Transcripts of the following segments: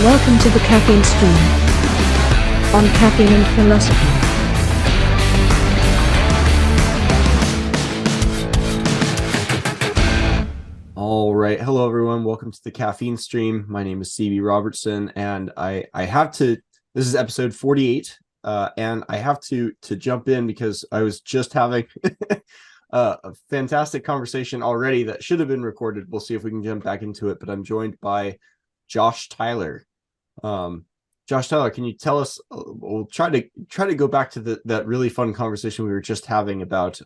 Welcome to the Caffeine Stream on Caffeine and Philosophy. All right. Hello, everyone. Welcome to the Caffeine Stream. My name is CB Robertson, and I have to. This is episode 48, and I have to jump in because I was just having a fantastic conversation already that should have been recorded. We'll see if we can jump back into it. But I'm joined by Josh Tyler. Josh Tyler, can you tell us? We'll try to go back to that really fun conversation we were just having about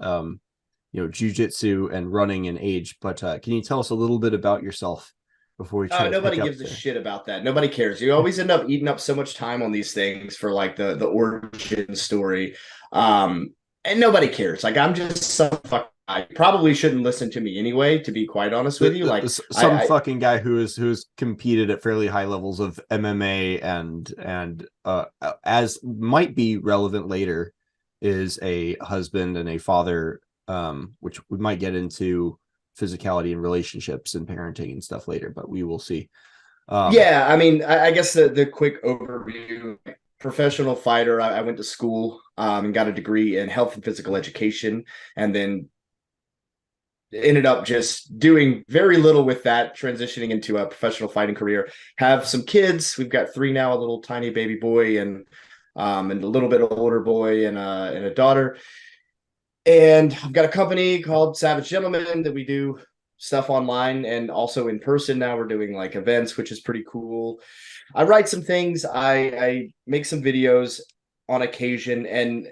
jiu-jitsu and running and age, but can you tell us a little bit about yourself before we try to Nobody gives a shit about that. Nobody cares. You always end up eating up so much time on these things for like the origin story. And nobody cares. Like, I'm just some fuck. I probably shouldn't listen to me anyway, to be quite honest with you. Like some fucking guy who's competed at fairly high levels of MMA and as might be relevant later, is a husband and a father, which we might get into physicality and relationships and parenting and stuff later, but we will see. Yeah, I mean, I guess the quick overview: professional fighter. I went to school and got a degree in health and physical education, and then ended up just doing very little with that, transitioning into a professional fighting career. Have some kids. We've got 3 now, a little tiny baby boy and a little bit older boy and a daughter. And I've got a company called Savage Gentlemen that we do stuff online and also in person. Now we're doing like events, which is pretty cool. I write some things. I make some videos on occasion, and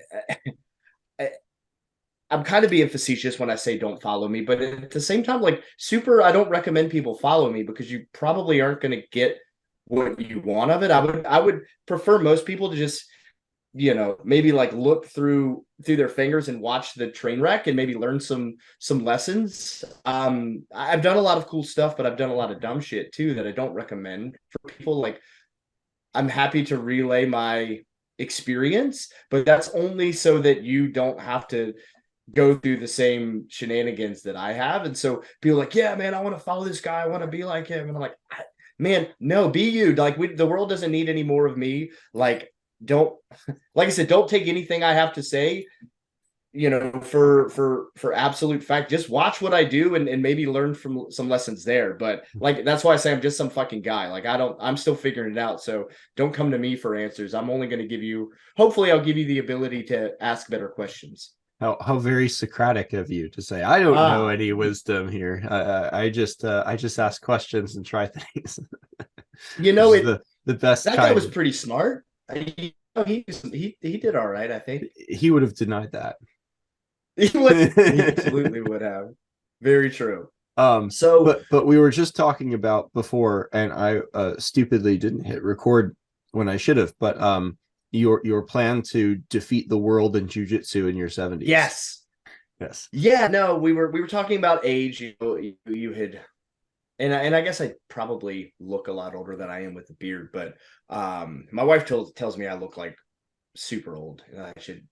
I'm kind of being facetious when I say don't follow me, but at the same time, like, I don't recommend people follow me because you probably aren't going to get what you want of it. I would prefer most people to just, maybe like look through their fingers and watch the train wreck and maybe learn some lessons. I've done a lot of cool stuff, but I've done a lot of dumb shit too that I don't recommend for people. Like, I'm happy to relay my experience, but that's only so that you don't have to go through the same shenanigans that I have. And so people are like, yeah, man, I want to follow this guy. I want to be like him. And I'm like, man, no, be you. Like, the world doesn't need any more of me. Like, like I said, don't take anything I have to say, for absolute fact. Just watch what I do and maybe learn from some lessons there. But like, that's why I say I'm just some fucking guy. Like, I'm still figuring it out. So don't come to me for answers. I'm only going to hopefully I'll give you the ability to ask better questions. How very Socratic of you to say, I don't know any wisdom here. I just ask questions and try things. The best that kind. Guy was pretty smart. He did all right, I think. He would have denied that. He absolutely would have. Very true. But we were just talking about before, and I stupidly didn't hit record when I should have, but your plan to defeat the world in jiu-jitsu in your 70s. Yes. Yeah, no, we were talking about age. You had, and I guess I probably look a lot older than I am with the beard, but my wife tells me I look like super old and I should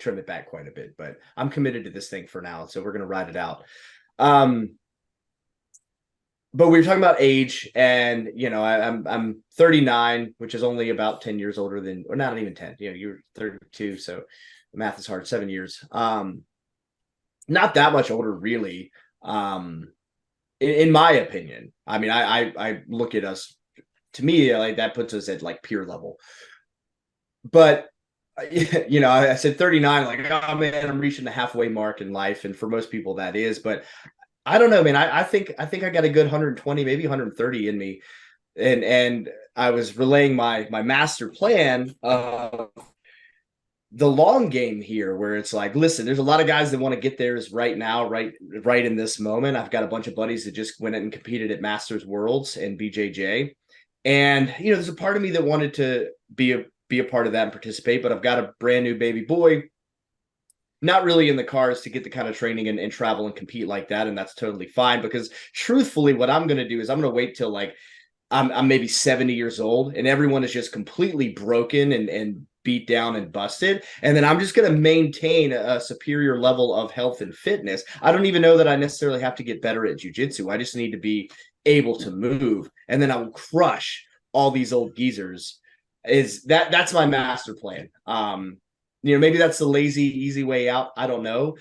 trim it back quite a bit, but I'm committed to this thing for now, so we're gonna ride it out. But we were talking about age, and I'm 39, which is only about 10 years older than, or not even 10. You're 32, so the math is hard. 7 years. Not that much older, really. In my opinion. I mean, I look at us. To me, like, that puts us at like peer level. But I said 39, like, oh man, I'm reaching the halfway mark in life, and for most people that is, but I don't know, man. I think I got a good 120, maybe 130 in me, and I was relaying my master plan of the long game here, where it's like, listen, there's a lot of guys that want to get theirs right now, right in this moment. I've got a bunch of buddies that just went and competed at Masters Worlds and BJJ, and there's a part of me that wanted to be a part of that and participate, but I've got a brand new baby boy. Not really in the cards to get the kind of training and travel and compete like that. And that's totally fine, because truthfully, what I'm going to do is I'm going to wait till like I'm maybe 70 years old and everyone is just completely broken and beat down and busted. And then I'm just going to maintain a superior level of health and fitness. I don't even know that I necessarily have to get better at jiu-jitsu. I just need to be able to move. And then I will crush all these old geezers. That's my master plan. Maybe that's the lazy, easy way out. I don't know,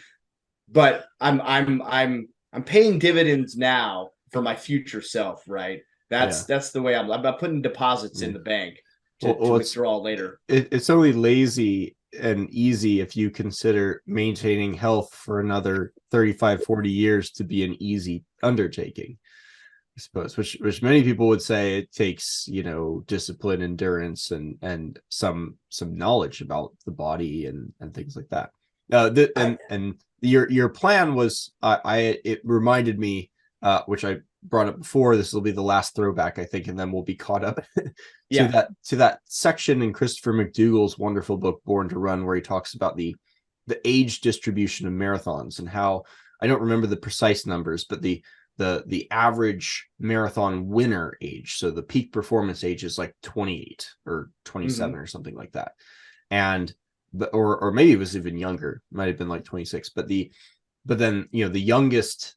but I'm paying dividends now for my future self, right? That's the way I'm putting deposits in the bank to withdraw later. It's only lazy and easy if you consider maintaining health for another 35, 40 years to be an easy undertaking, I suppose, which many people would say it takes, discipline, endurance, and some knowledge about the body and things like that. And your plan was, it reminded me, which I brought up before. This will be the last throwback, I think, and then we'll be caught up to that section in Christopher McDougall's wonderful book Born to Run, where he talks about the age distribution of marathons and how, I don't remember the precise numbers, but the average marathon winner age, so the peak performance age, is like 28 or 27 or something like that, or maybe it was even younger, might have been like 26, but then the youngest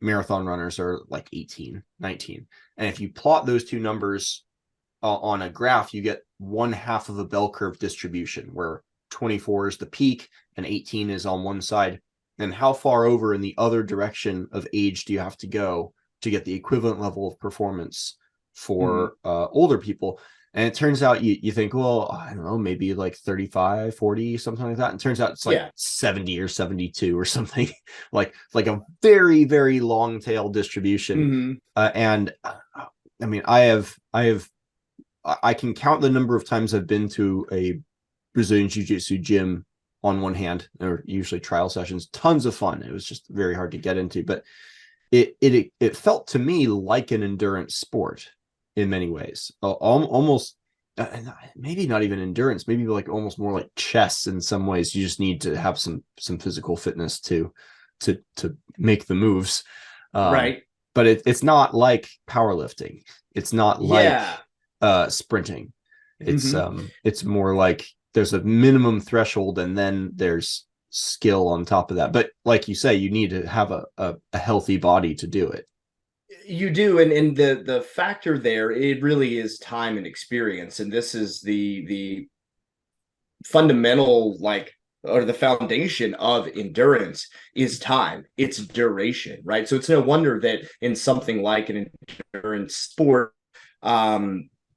marathon runners are like 18, 19, and if you plot those two numbers on a graph, you get one half of a bell curve distribution, where 24 is the peak and 18 is on one side. And how far over in the other direction of age do you have to go to get the equivalent level of performance for older people? And it turns out you think, well, I don't know, maybe like 35, 40, something like that. And it turns out it's like 70 or 72 or something, like a very, very long tail distribution. And I mean, I can count the number of times I've been to a Brazilian Jiu-Jitsu gym on one hand, or usually trial sessions. Tons of fun. It was just very hard to get into, but it felt to me like an endurance sport in many ways, almost maybe not even endurance, maybe like almost more like chess in some ways. You just need to have some physical fitness to make the moves, right? But it's not like powerlifting. It's not like sprinting. It's more like there's a minimum threshold, and then there's skill on top of that. But like you say, you need to have a healthy body to do it. You do, and the factor there, it really is time and experience, and this is the fundamental, or the foundation of endurance is time. It's duration, right? So it's no wonder that in something like an endurance sport,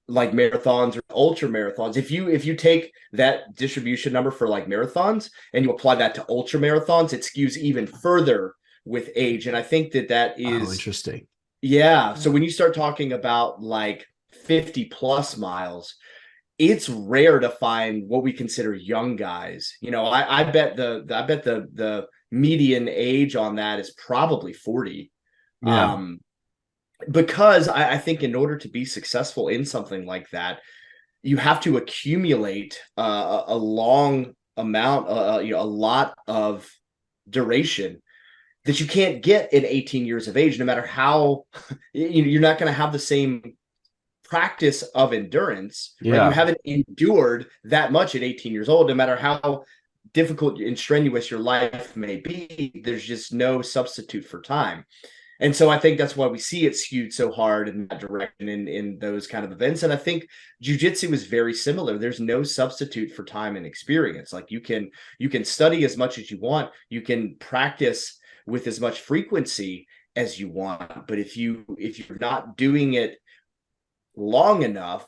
like marathons or ultra marathons, if you take that distribution number for like marathons and you apply that to ultra marathons, it skews even further with age. And I think that is interesting. Yeah. So when you start talking about like 50 plus miles, it's rare to find what we consider young guys. I bet the median age on that is probably 40. Because I think in order to be successful in something like that, you have to accumulate a long amount, a lot of duration that you can't get at 18 years of age, no matter how, you're not going to have the same practice of endurance. Right? You haven't endured that much at 18 years old, no matter how difficult and strenuous your life may be. There's just no substitute for time. And so I think that's why we see it skewed so hard in that direction in those kind of events. And I think jiu-jitsu is very similar. There's no substitute for time and experience. Like you can study as much as you want. You can practice with as much frequency as you want. But if you're not doing it long enough,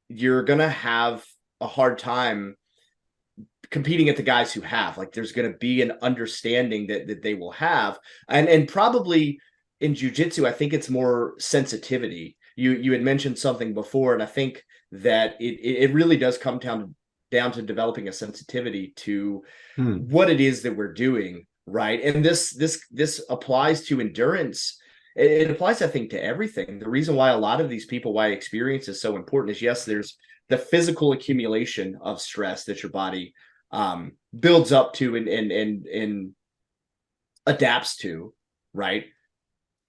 you're going to have a hard time competing at the guys who have. Like there's going to be an understanding that they will have. And probably in jiu-jitsu, I think it's more sensitivity. You had mentioned something before, and I think that it really does come down to developing a sensitivity to what it is that we're doing, right? And this applies to endurance. It applies, I think, to everything. The reason why a lot of these people, why experience is so important is, yes, there's the physical accumulation of stress that your body builds up to and adapts to, right?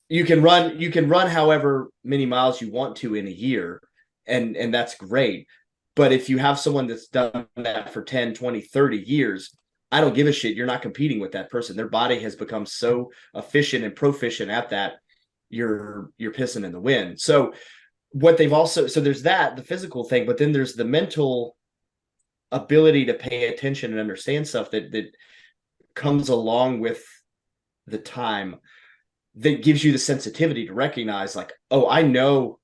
You can run however many miles you want to in a year, and that's great. But if you have someone that's done that for 10, 20, 30 years, I don't give a shit. You're not competing with that person. Their body has become so efficient and proficient at that, you're pissing in the wind. So what they've also, so there's that, the physical thing, but then there's the mental ability to pay attention and understand stuff that comes along with the time, that gives you the sensitivity to recognize, like, oh, I know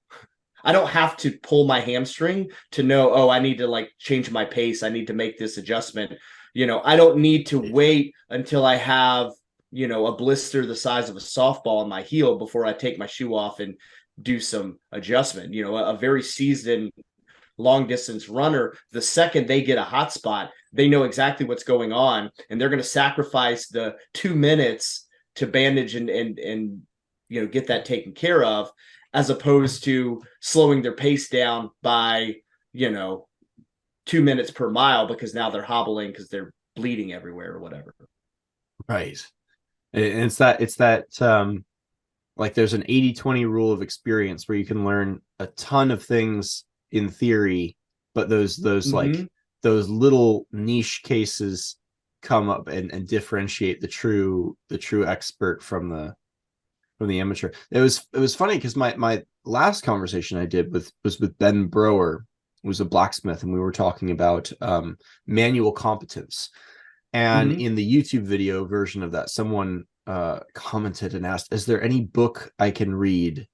I don't have to pull my hamstring to know, oh, I need to like change my pace. I need to make this adjustment. I don't need to wait until I have, a blister the size of a softball in my heel before I take my shoe off and do some adjustment. A very seasoned long distance runner, the second they get a hot spot, they know exactly what's going on, and they're going to sacrifice the 2 minutes to bandage and get that taken care of, as opposed to slowing their pace down by 2 minutes per mile because now they're hobbling because they're bleeding everywhere or whatever. Right. And it's that like there's an 80-20 rule of experience where you can learn a ton of things in theory, but those like those little niche cases come up and differentiate the true expert from the amateur. It was funny because my last conversation I did was with Ben Brower, who was a blacksmith, and we were talking about manual competence. And in the YouTube video version of that, someone commented and asked, is there any book I can read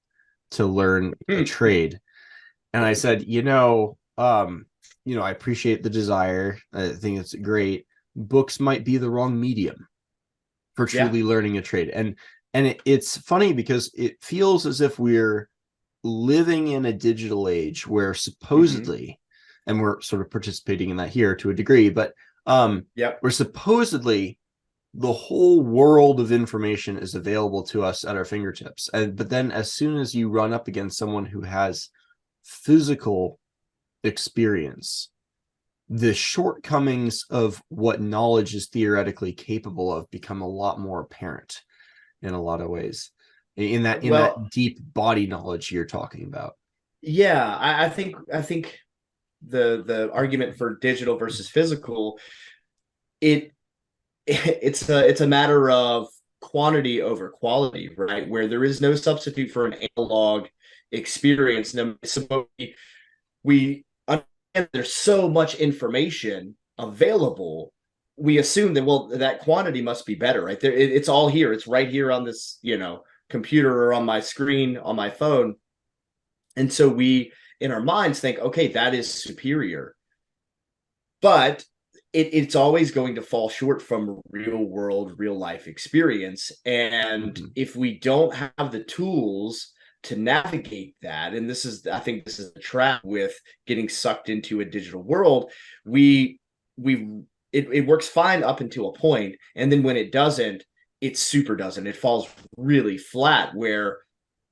to learn a trade? And I said, I appreciate the desire. I think it's great. Books might be the wrong medium for truly learning a trade. And it's funny because it feels as if we're living in a digital age where supposedly, and we're sort of participating in that here to a degree, but where supposedly the whole world of information is available to us at our fingertips. But then as soon as you run up against someone who has physical experience, the shortcomings of what knowledge is theoretically capable of become a lot more apparent in a lot of ways, in that deep body knowledge you're talking about. Yeah, I think the argument for digital versus physical, it's a matter of quantity over quality, right? Where there is no substitute for an analog experience. So we understand there's so much information available, we assume that, that quantity must be better, right? It's all here. It's right here on this, computer or on my screen, on my phone. And so we, in our minds, think, okay, that is superior. But it's always going to fall short from real world, real life experience. And if we don't have the tools to navigate that, and I think this is the trap with getting sucked into a digital world, it works fine up until a point, and then when it doesn't, it super doesn't. It falls really flat where,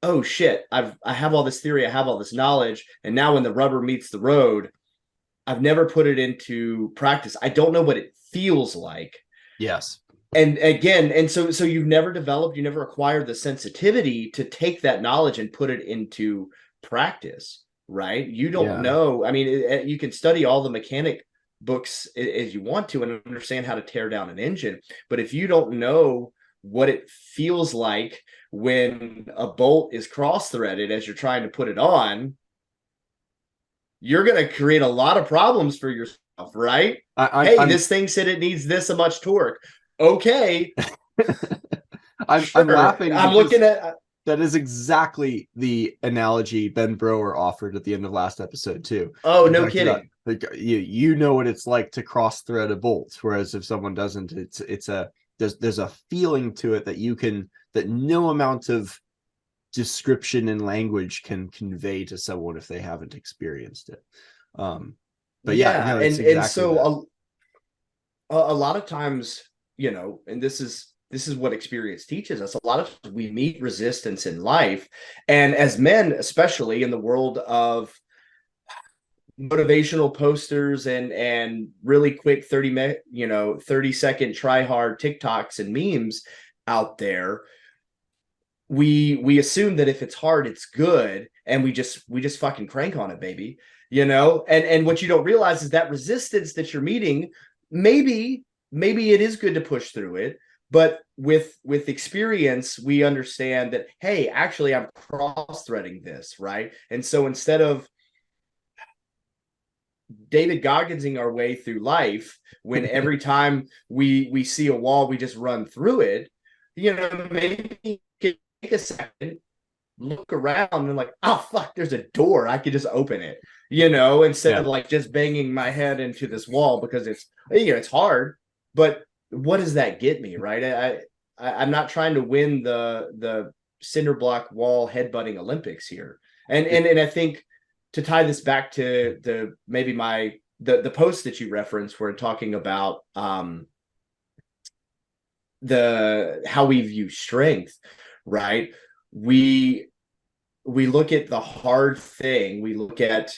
oh shit, I have all this theory, I have all this knowledge, and now when the rubber meets the road, I've never put it into practice. I don't know what it feels like. Yes. And again, and so you've never developed, you never acquired the sensitivity to take that knowledge and put it into practice, right? You don't know. I mean, you can study all the mechanic books as you want to and understand how to tear down an engine, but if you don't know what it feels like when a bolt is cross-threaded as you're trying to put it on, you're going to create a lot of problems for yourself, right? This thing said it needs this much torque. Okay. I'm laughing. I'm looking at that is exactly the analogy Ben Brower offered at the end of last episode too. Oh, no kidding. You know what it's like to cross thread a bolt, whereas if someone doesn't, there's a feeling to it that no amount of description and language can convey to someone if they haven't experienced it. But exactly so a lot of times, and this is what experience teaches us. A lot of times we meet resistance in life, and as men, especially in the world of motivational posters and really quick 30-second try hard TikToks and memes out there, we assume that if it's hard, it's good, and we just fucking crank on it, baby. And what you don't realize is that resistance that you're meeting, maybe it is good to push through it, But with experience, we understand that, hey, actually I'm cross-threading this, right? And so instead of David Gogginsing our way through life, when every time we see a wall, we just run through it, maybe take a second, look around and like, oh fuck, there's a door. I could just open it, instead of like just banging my head into this wall because it's hard. But what does that get me, right? I'm not trying to win the cinder block wall headbutting Olympics here. And I think to tie this back to the post that you referenced, where talking about the how we view strength, right? We look at the hard thing. We look at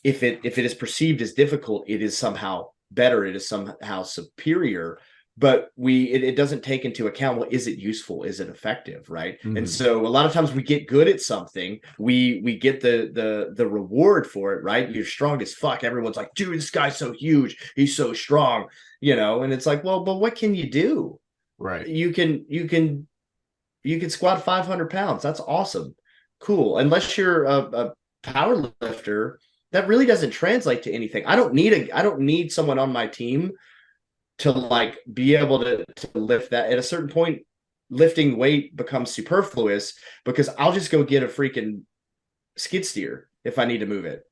if it is perceived as difficult, it is somehow better. It is somehow superior. But it doesn't take into account, well, is it useful? Is it effective? Right. Mm-hmm. And so a lot of times we get good at something, we get the reward for it, right? You're strong as fuck. Everyone's like, dude, this guy's so huge, he's so strong, and it's like, well, but what can you do? Right. You can squat 500 pounds. That's awesome. Cool. Unless you're a power lifter, that really doesn't translate to anything. I don't need someone on my team to like be able to lift that. At a certain point, lifting weight becomes superfluous because I'll just go get a freaking skid steer if I need to move it.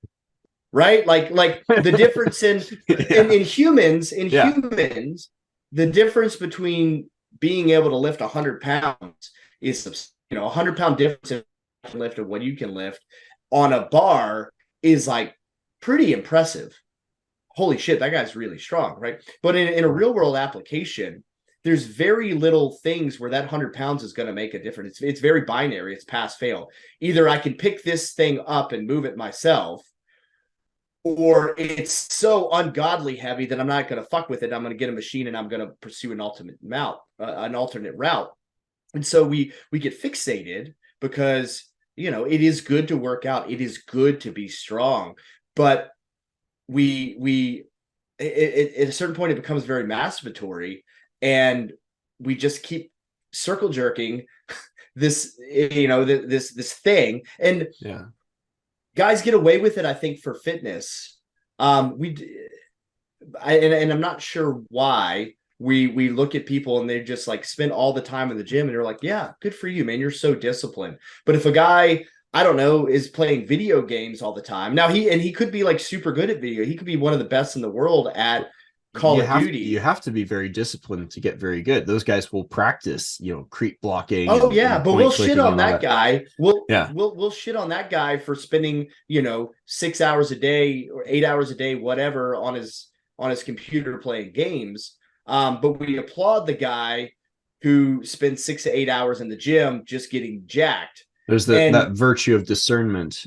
Right? Like the difference in humans, the difference between being able to lift 100 pounds is, 100-pound difference in lift of what you can lift on a bar is like pretty impressive. Holy shit, that guy's really strong, right? But in a real world application, there's very little things where that 100 pounds is going to make a difference. It's very binary. It's pass fail. Either I can pick this thing up and move it myself, or it's so ungodly heavy that I'm not going to fuck with it. I'm going to get a machine and I'm going to pursue an alternate route. And so we get fixated because, it is good to work out. It is good to be strong, but at a certain point, it becomes very masturbatory, and we just keep circle jerking this, this thing. And guys get away with it, I think, for fitness. And I'm not sure why we look at people and they just like spend all the time in the gym and they're like, yeah, good for you, man. You're so disciplined. But if a guy, I don't know, is playing video games all the time. Now he could be like super good at video. He could be one of the best in the world at Call of Duty. You have to be very disciplined to get very good. Those guys will practice, creep blocking. Oh yeah, but we'll shit on that guy. We'll shit on that guy for spending, 6 hours a day or 8 hours a day, whatever, on his computer playing games. But we applaud the guy who spends 6 to 8 hours in the gym just getting jacked. There's that virtue of discernment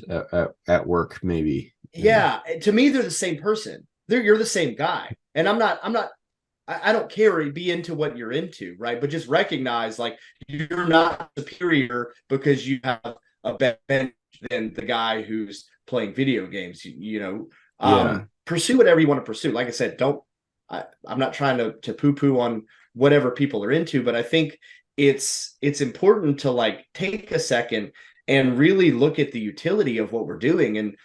at work, maybe. Yeah, to me, they're the same person. You're the same guy, and I don't care. Be into what you're into, right? But just recognize, like, you're not superior because you have a better bench than the guy who's playing video games. Pursue whatever you want to pursue. Like I said, I'm not trying to poo-poo on whatever people are into, but I think it's important to like take a second and really look at the utility of what we're doing, and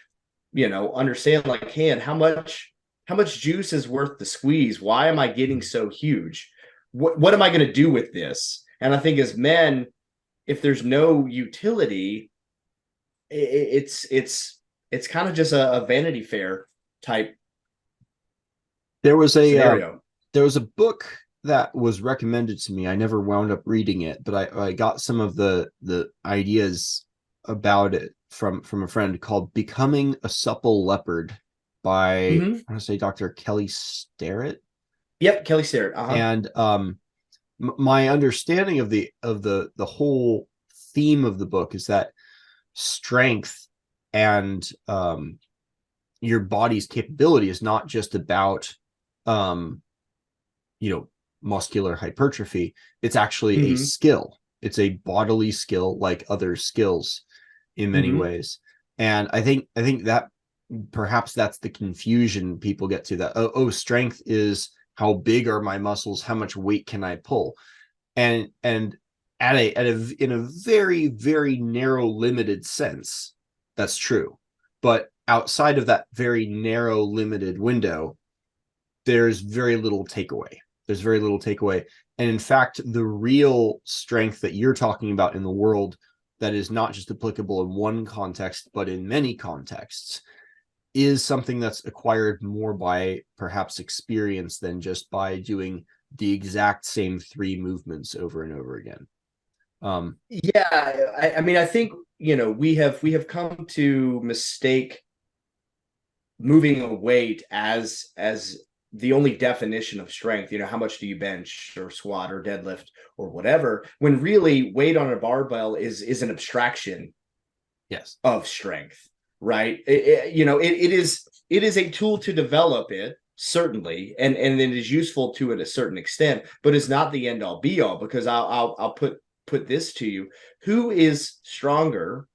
understand, like, hey, and how much juice is worth the squeeze? Why am I getting so huge? What am I going to do with this? And I think as men, if there's no utility, it's kind of just a Vanity Fair type. There was a book that was recommended to me. I never wound up reading it, but I got some of the ideas about it from a friend, called Becoming a Supple Leopard by I want to say Dr. Kelly Starrett. Yep, Kelly Starrett. And my understanding of the whole theme of the book is that strength and your body's capability is not just about muscular hypertrophy. It's actually a skill. It's a bodily skill, like other skills in many ways. And I think that perhaps that's the confusion people get to, that strength is how big are my muscles, how much weight can I pull. and in a very, very narrow, limited sense, that's true. But outside of that very narrow, limited window, there's very little takeaway. There's very little takeaway. And in fact, the real strength that you're talking about in the world that is not just applicable in one context, but in many contexts, is something that's acquired more by perhaps experience than just by doing the exact same three movements over and over again. Yeah, I mean, I think, we have come to mistake moving a weight as the only definition of strength. How much do you bench or squat or deadlift or whatever, when really weight on a barbell is an abstraction, yes, of strength, right? It is a tool to develop it, certainly, and it is useful to a certain extent, but it's not the end all be all, because I'll put this to you: who is stronger,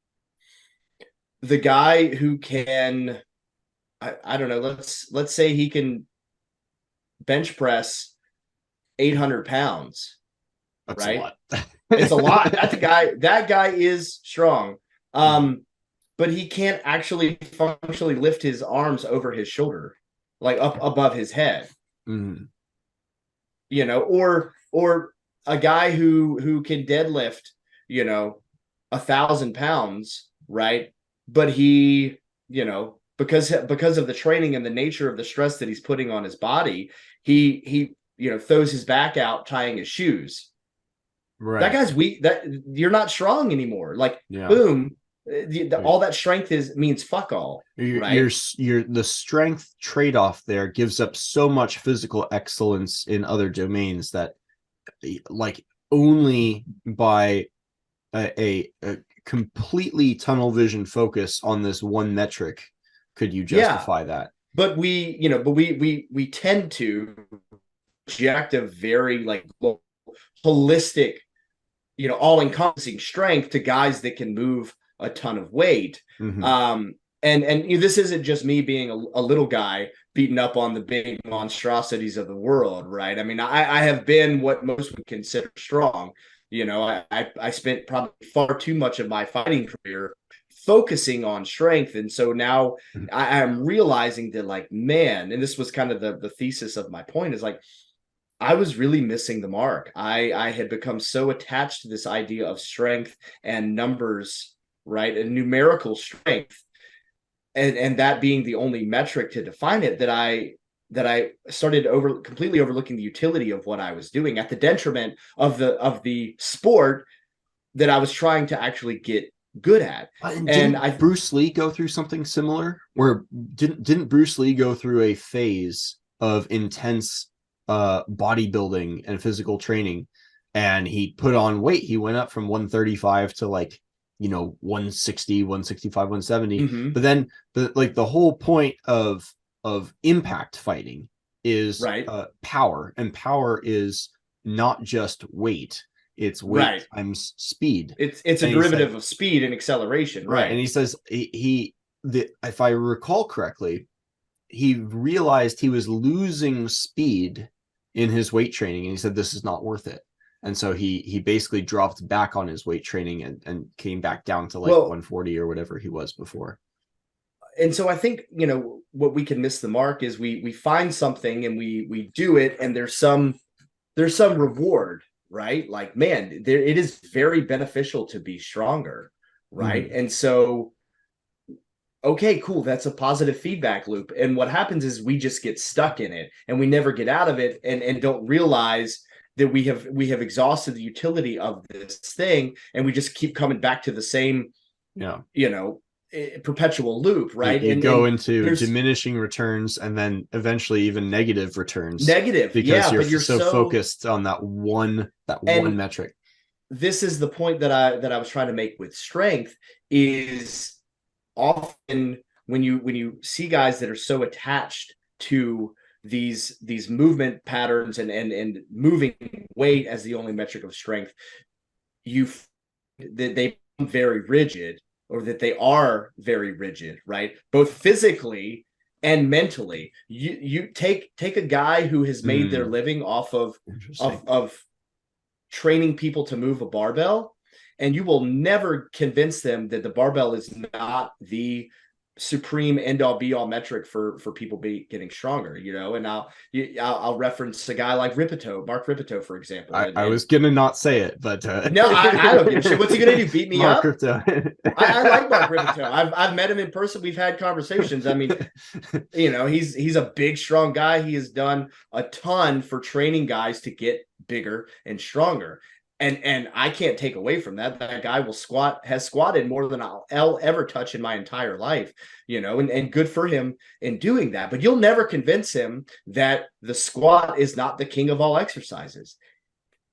the guy who can, I don't know, let's say he can bench press 800 pounds. that's right? a lot. It's a lot. That guy is strong. But he can't actually functionally lift his arms over his shoulder, like up above his head. Mm. Or a guy who can deadlift, 1,000 pounds, right? But he, because of the training and the nature of the stress that he's putting on his body, he throws his back out tying his shoes. Right. That guy's weak. That you're not strong anymore. Like, yeah. Boom. All that strength means fuck all. Right? You're the strength trade-off there gives up so much physical excellence in other domains that, like, only by a completely tunnel vision focus on this one metric could you justify that. But we tend to project a very holistic, all-encompassing strength to guys that can move a ton of weight. Mm-hmm. And this isn't just me being a little guy beating up on the big monstrosities of the world, right? I mean, I have been what most would consider strong. I spent probably far too much of my fighting career focusing on strength, and so now I am realizing that, man, and this was kind of the thesis of my point, is I was really missing the mark. I had become so attached to this idea of strength and numbers, right? And numerical strength, and that being the only metric to define it, that I started completely overlooking the utility of what I was doing at the detriment of the sport that I was trying to actually get good at. And Bruce Lee go through something similar? Where didn't Bruce Lee go through a phase of intense bodybuilding and physical training, and he put on weight? He went up from 135 to 160, 165, 170. Mm-hmm. But then the whole point of impact fighting is right. Power, and power is not just weight. It's weight times speed. It's a derivative of speed and acceleration, right? And he says if I recall correctly, he realized he was losing speed in his weight training, and he said this is not worth it. And so he basically dropped back on his weight training and came back down to 140 or whatever he was before. And so I think, what we can miss the mark is we find something and we do it, and there's some reward, right? Like, man, it is very beneficial to be stronger, right? Mm-hmm. And so, okay, cool, that's a positive feedback loop. And what happens is we just get stuck in it, and we never get out of it, and don't realize that we have exhausted the utility of this thing, and we just keep coming back to the same, perpetual loop, right? You go into diminishing returns, and then eventually even negative returns. Because you're so focused on that one metric. This is the point that I was trying to make with strength, is often when you see guys that are so attached to these movement patterns and moving weight as the only metric of strength, that they become very rigid, or that they are very rigid, right? Both physically and mentally. You take a guy who has made their living off of training people to move a barbell, and you will never convince them that the barbell is not the supreme end all be all metric for people getting stronger, and I'll reference a guy like Mark Ripito, for example. I was gonna not say it, but no, I don't give a shit. What's he gonna do? Beat me Mark up? Ripito. I like Mark Ripito. I've met him in person. We've had conversations. I mean, he's a big, strong guy. He has done a ton for training guys to get bigger and stronger. And I can't take away from that. That guy has squatted more than I'll ever touch in my entire life, and good for him in doing that. But you'll never convince him that the squat is not the king of all exercises.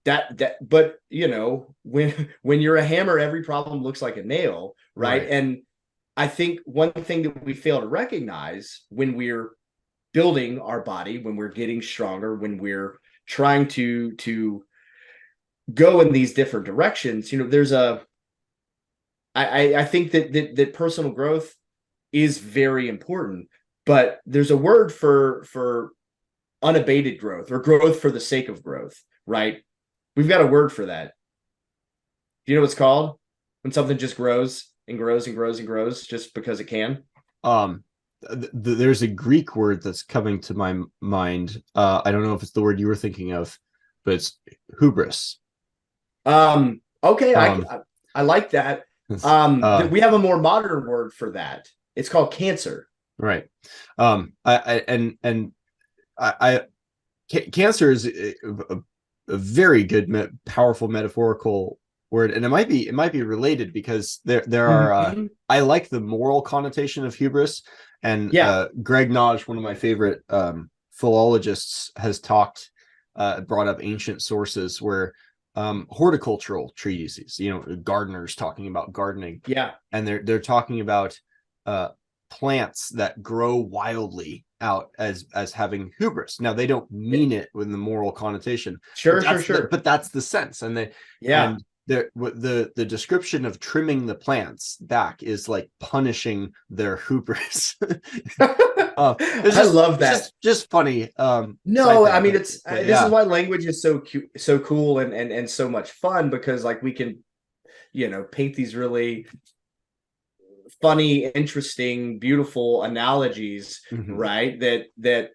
But when you're a hammer, every problem looks like a nail, right? And I think one thing that we fail to recognize when we're building our body, when we're getting stronger, when we're trying to go in these different directions, I think that personal growth is very important, but there's a word for unabated growth, or growth for the sake of growth, right? We've got a word for that. Do you know what it's called? When something just grows and grows and grows and grows just because it can? There's a Greek word that's coming to my mind. I don't know if it's the word you were thinking of, but it's hubris. Okay, I like that. We have a more modern word for that. It's called cancer. Right. Cancer is a very good, powerful metaphorical word, and it might be related, because there are I like the moral connotation of hubris, and Greg Nodge, one of my favorite philologists, has brought up ancient sources where horticultural treatises, gardeners talking about gardening, and they're talking about plants that grow wildly out as having hubris. Now, they don't mean it with the moral connotation. Sure. But that's the sense. And the description of trimming the plants back is like punishing their hubris. I love that. Just funny. No, I mean, this is why language is so cute, so cool, and so much fun, because like we can, paint these really funny, interesting, beautiful analogies, right? That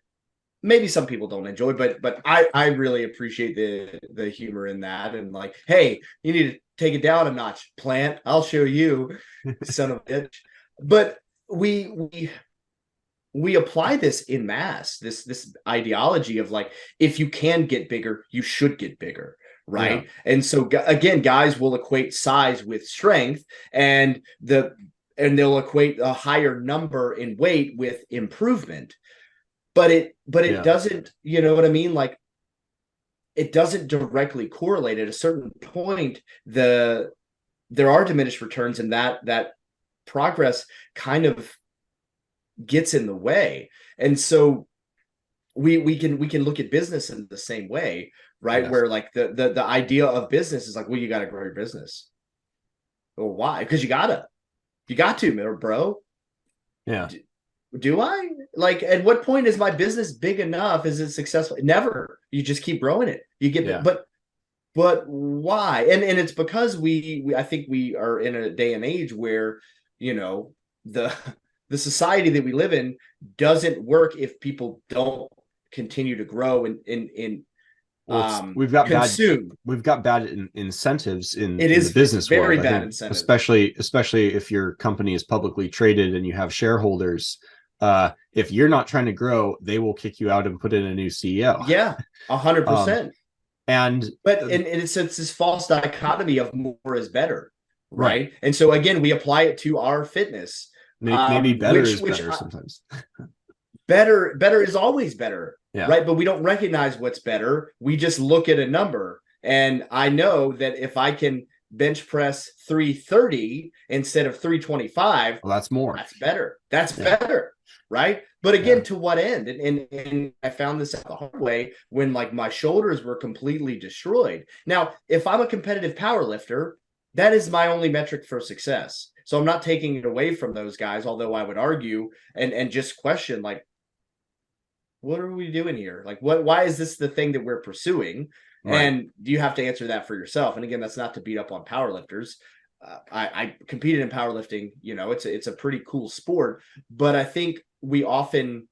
maybe some people don't enjoy, but I really appreciate the humor in that. And like, hey, you need to take it down a notch, plant. I'll show you, son of a bitch. But we apply this in mass, this ideology of like, if you can get bigger, you should get bigger. Right. Yeah. And so again, guys will equate size with strength, and they'll equate a higher number in weight with improvement. But it doesn't, you know what I mean? Like, it doesn't directly correlate. At a certain point, there are diminished returns, and that progress kind of gets in the way. And so we can look at business in the same way, right? Yes. Where like the idea of business is like, well, you got to grow your business. Well, why? Because you got to, bro. Yeah. Do I? Like, at what point is my business big enough? Is it successful? Never. You just keep growing it. You get, but why? And it's because I think we are in a day and age where, the society that we live in doesn't work if people don't continue to grow we've got bad incentives in the business very world. Bad incentives, especially if your company is publicly traded and you have shareholders. If you're not trying to grow, they will kick you out and put in a new CEO. Yeah, 100%. But it's this false dichotomy of more is better, right? And so again, we apply it to our fitness. Maybe better is better sometimes. Better is always better. Yeah. Right. But we don't recognize what's better. We just look at a number. And I know that if I can bench press 330 instead of 325, well, that's more. That's better. That's better. Right. But again, to what end? And I found this out the hard way when like my shoulders were completely destroyed. Now, if I'm a competitive power lifter, that is my only metric for success. So I'm not taking it away from those guys, although I would argue and just question, like, what are we doing here? Like, why is this the thing that we're pursuing? Right. And you have to answer that for yourself. And again, that's not to beat up on powerlifters. I competed in powerlifting. You know, it's a pretty cool sport, but I think we often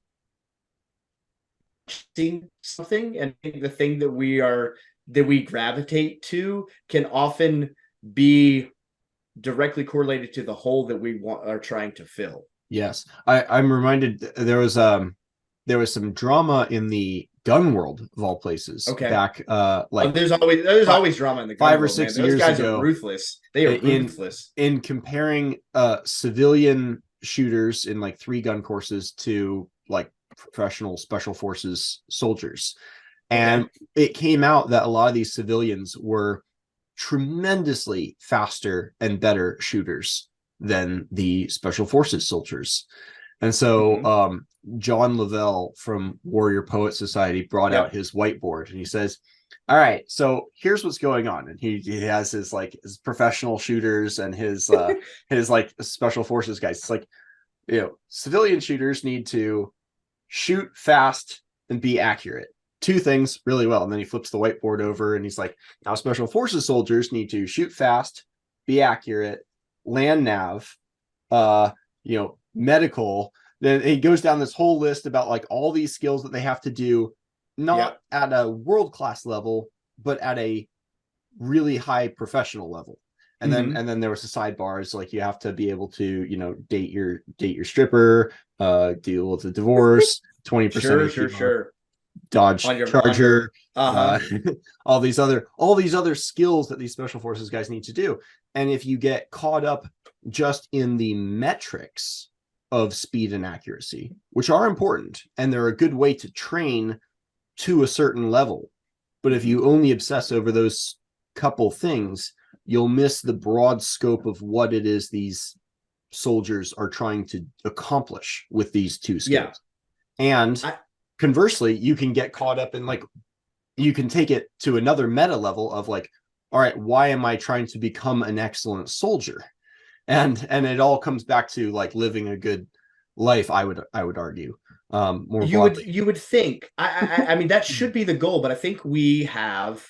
see something, and I think the thing that we gravitate to can often be directly correlated to the hole that we are trying to fill. Yes, I'm reminded there was some drama in the gun world of all places. Okay. Back like there's always drama in the gun 5 or world, 6 man. Those years guys ago. are ruthless. They are ruthless in comparing civilian shooters in like 3 gun courses to like professional special forces soldiers. And it came out that a lot of these civilians were tremendously faster and better shooters than the special forces soldiers. And so John Lavelle from Warrior Poet Society brought out his whiteboard, and he says, all right, so here's what's going on. And he has his professional shooters and his his like special forces guys. It's like, you know, civilian shooters need to shoot fast and be accurate. 2 things really well. And then he flips the whiteboard over and he's like, now special forces soldiers need to shoot fast, be accurate, land nav, you know, medical. Then he goes down this whole list about like all these skills that they have to do, not at a world-class level, but at a really high professional level. And then there was the sidebars, like you have to be able to, you know, date your stripper, deal with the divorce, 20% sure Dodge Charger, all these other skills that these special forces guys need to do. And if you get caught up just in the metrics of speed and accuracy, which are important and they're a good way to train to a certain level, but if you only obsess over those couple things, you'll miss the broad scope of what it is these soldiers are trying to accomplish with these 2 skills. And conversely, you can get caught up in like, you can take it to another meta level of like, all right, why am I trying to become an excellent soldier? And it all comes back to like living a good life, I would argue. More you would think. I mean, that should be the goal, but I think we have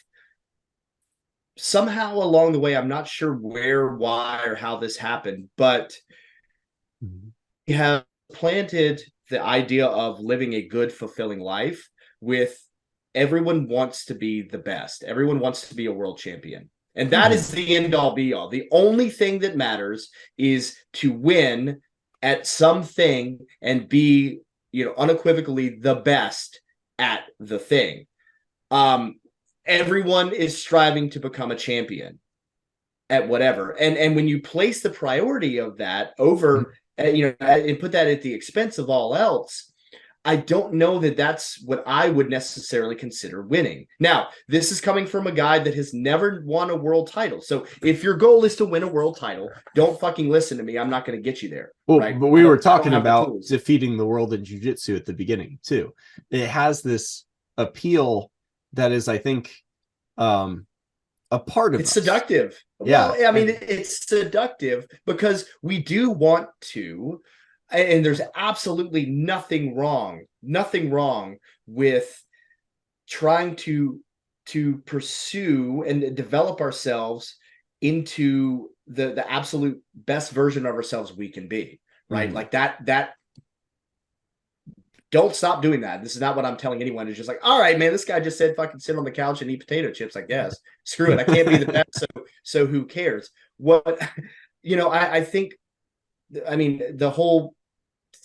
somehow along the way, I'm not sure where, why, or how this happened, but we have planted the idea of living a good, fulfilling life with everyone wants to be the best. Everyone wants to be a world champion. And that is the end all be all. The only thing that matters is to win at something and be, you know, unequivocally the best at the thing. Everyone is striving to become a champion at whatever. And when you place the priority of that over, you know, and put that at the expense of all else, I don't know that that's what I would necessarily consider winning. Now, this is coming from a guy that has never won a world title. So if your goal is to win a world title, don't fucking listen to me. I'm not going to get you there. Well, right? But we were talking about defeating the world in jiu-jitsu at the beginning too. It has this appeal that is, I think, a part of it's us. Seductive. Yeah. Well, I mean, it's seductive because we do want to, and there's absolutely nothing wrong with trying to pursue and develop ourselves into the absolute best version of ourselves we can be, right? Like that don't stop doing that. This is not what I'm telling anyone. It's just like, all right, man, this guy just said fucking sit on the couch and eat potato chips. I guess screw it. I can't be the best. So who cares? What, you know, I think, I mean, the whole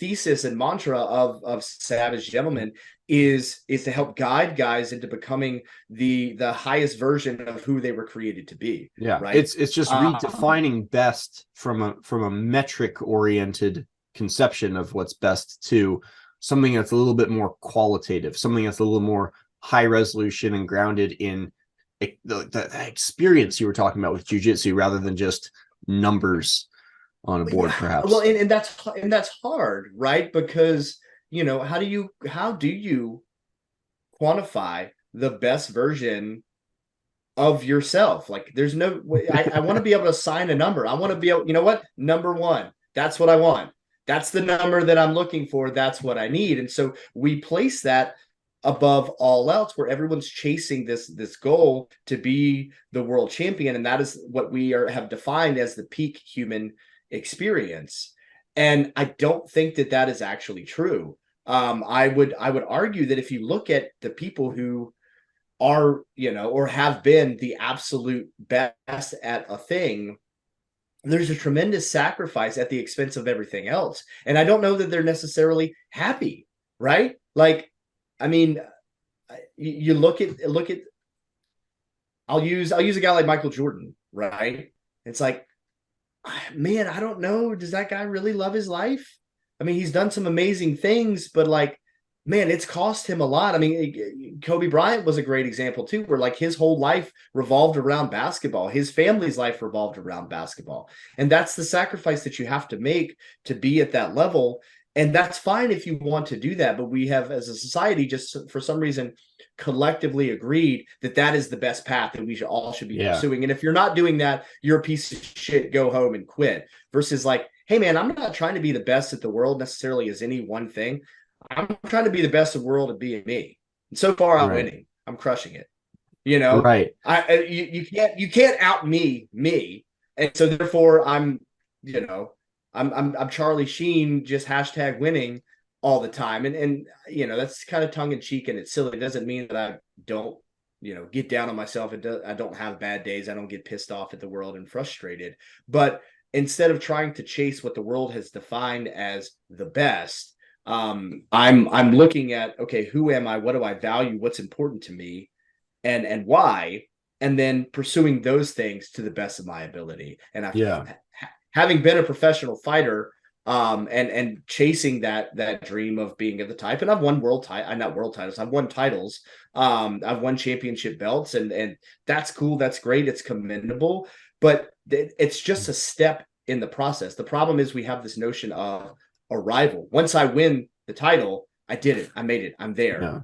thesis and mantra of Savage Gentleman is to help guide guys into becoming the highest version of who they were created to be. Yeah. Right. It's just redefining best from a metric oriented conception of what's best to something that's a little bit more qualitative, something that's a little more high resolution and grounded in the experience you were talking about with jiu-jitsu rather than just numbers on a board, perhaps. Well, and that's hard, right? Because, you know, how do you quantify the best version of yourself? Like, there's no way. I want to be able to assign a number. I want to be able, you know what? Number 1. That's what I want. That's the number that I'm looking for. That's what I need. And so we place that above all else, where everyone's chasing this goal to be the world champion, and that is what we have defined as the peak human experience. And I don't think that is actually true. I would argue that if you look at the people who are, or have been the absolute best at a thing, there's a tremendous sacrifice at the expense of everything else. And I don't know that they're necessarily happy, right? Like, I mean, you look at I'll use a guy like Michael Jordan, right? It's like, man, I don't know. Does that guy really love his life? I mean, he's done some amazing things, but like, man, it's cost him a lot. I mean, Kobe Bryant was a great example too, where like his whole life revolved around basketball. His family's life revolved around basketball. And that's the sacrifice that you have to make to be at that level. And that's fine if you want to do that. But we have, as a society, just for some reason, collectively agreed that is the best path that we should be pursuing. And if you're not doing that, you're a piece of shit, go home and quit. Versus like, hey man, I'm not trying to be the best at the world necessarily as any one thing. I'm trying to be the best of the world at being me. And so far I'm winning. I'm crushing it. Right. You can't out me. And so therefore I'm Charlie Sheen, just hashtag winning all the time. And that's kind of tongue in cheek and it's silly. It doesn't mean that I don't, get down on myself. I don't have bad days. I don't get pissed off at the world and frustrated. But instead of trying to chase what the world has defined as the best, I'm looking at, okay, who am I? What do I value? What's important to me, and why? And then pursuing those things to the best of my ability. And having been a professional fighter, and chasing that dream of being of the type, and I've won not world titles. I've won titles. I've won championship belts, and that's cool. That's great. It's commendable, but it's just a step in the process. The problem is we have this notion of arrival. Once I win the title, I did it. I made it. I'm there. Yeah.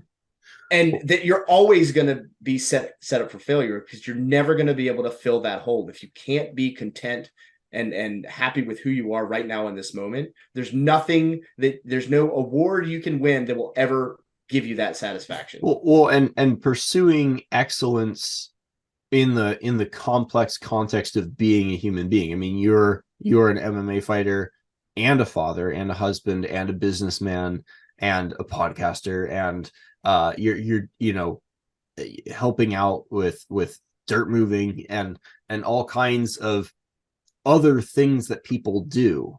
And that you're always going to be set up for failure because you're never going to be able to fill that hole. If you can't be content and happy with who you are right now in this moment, there's no award you can win that will ever give you that satisfaction. Well, and pursuing excellence in the complex context of being a human being. I mean, you're an MMA fighter and a father and a husband and a businessman and a podcaster, and you're helping out with dirt moving and all kinds of other things that people do.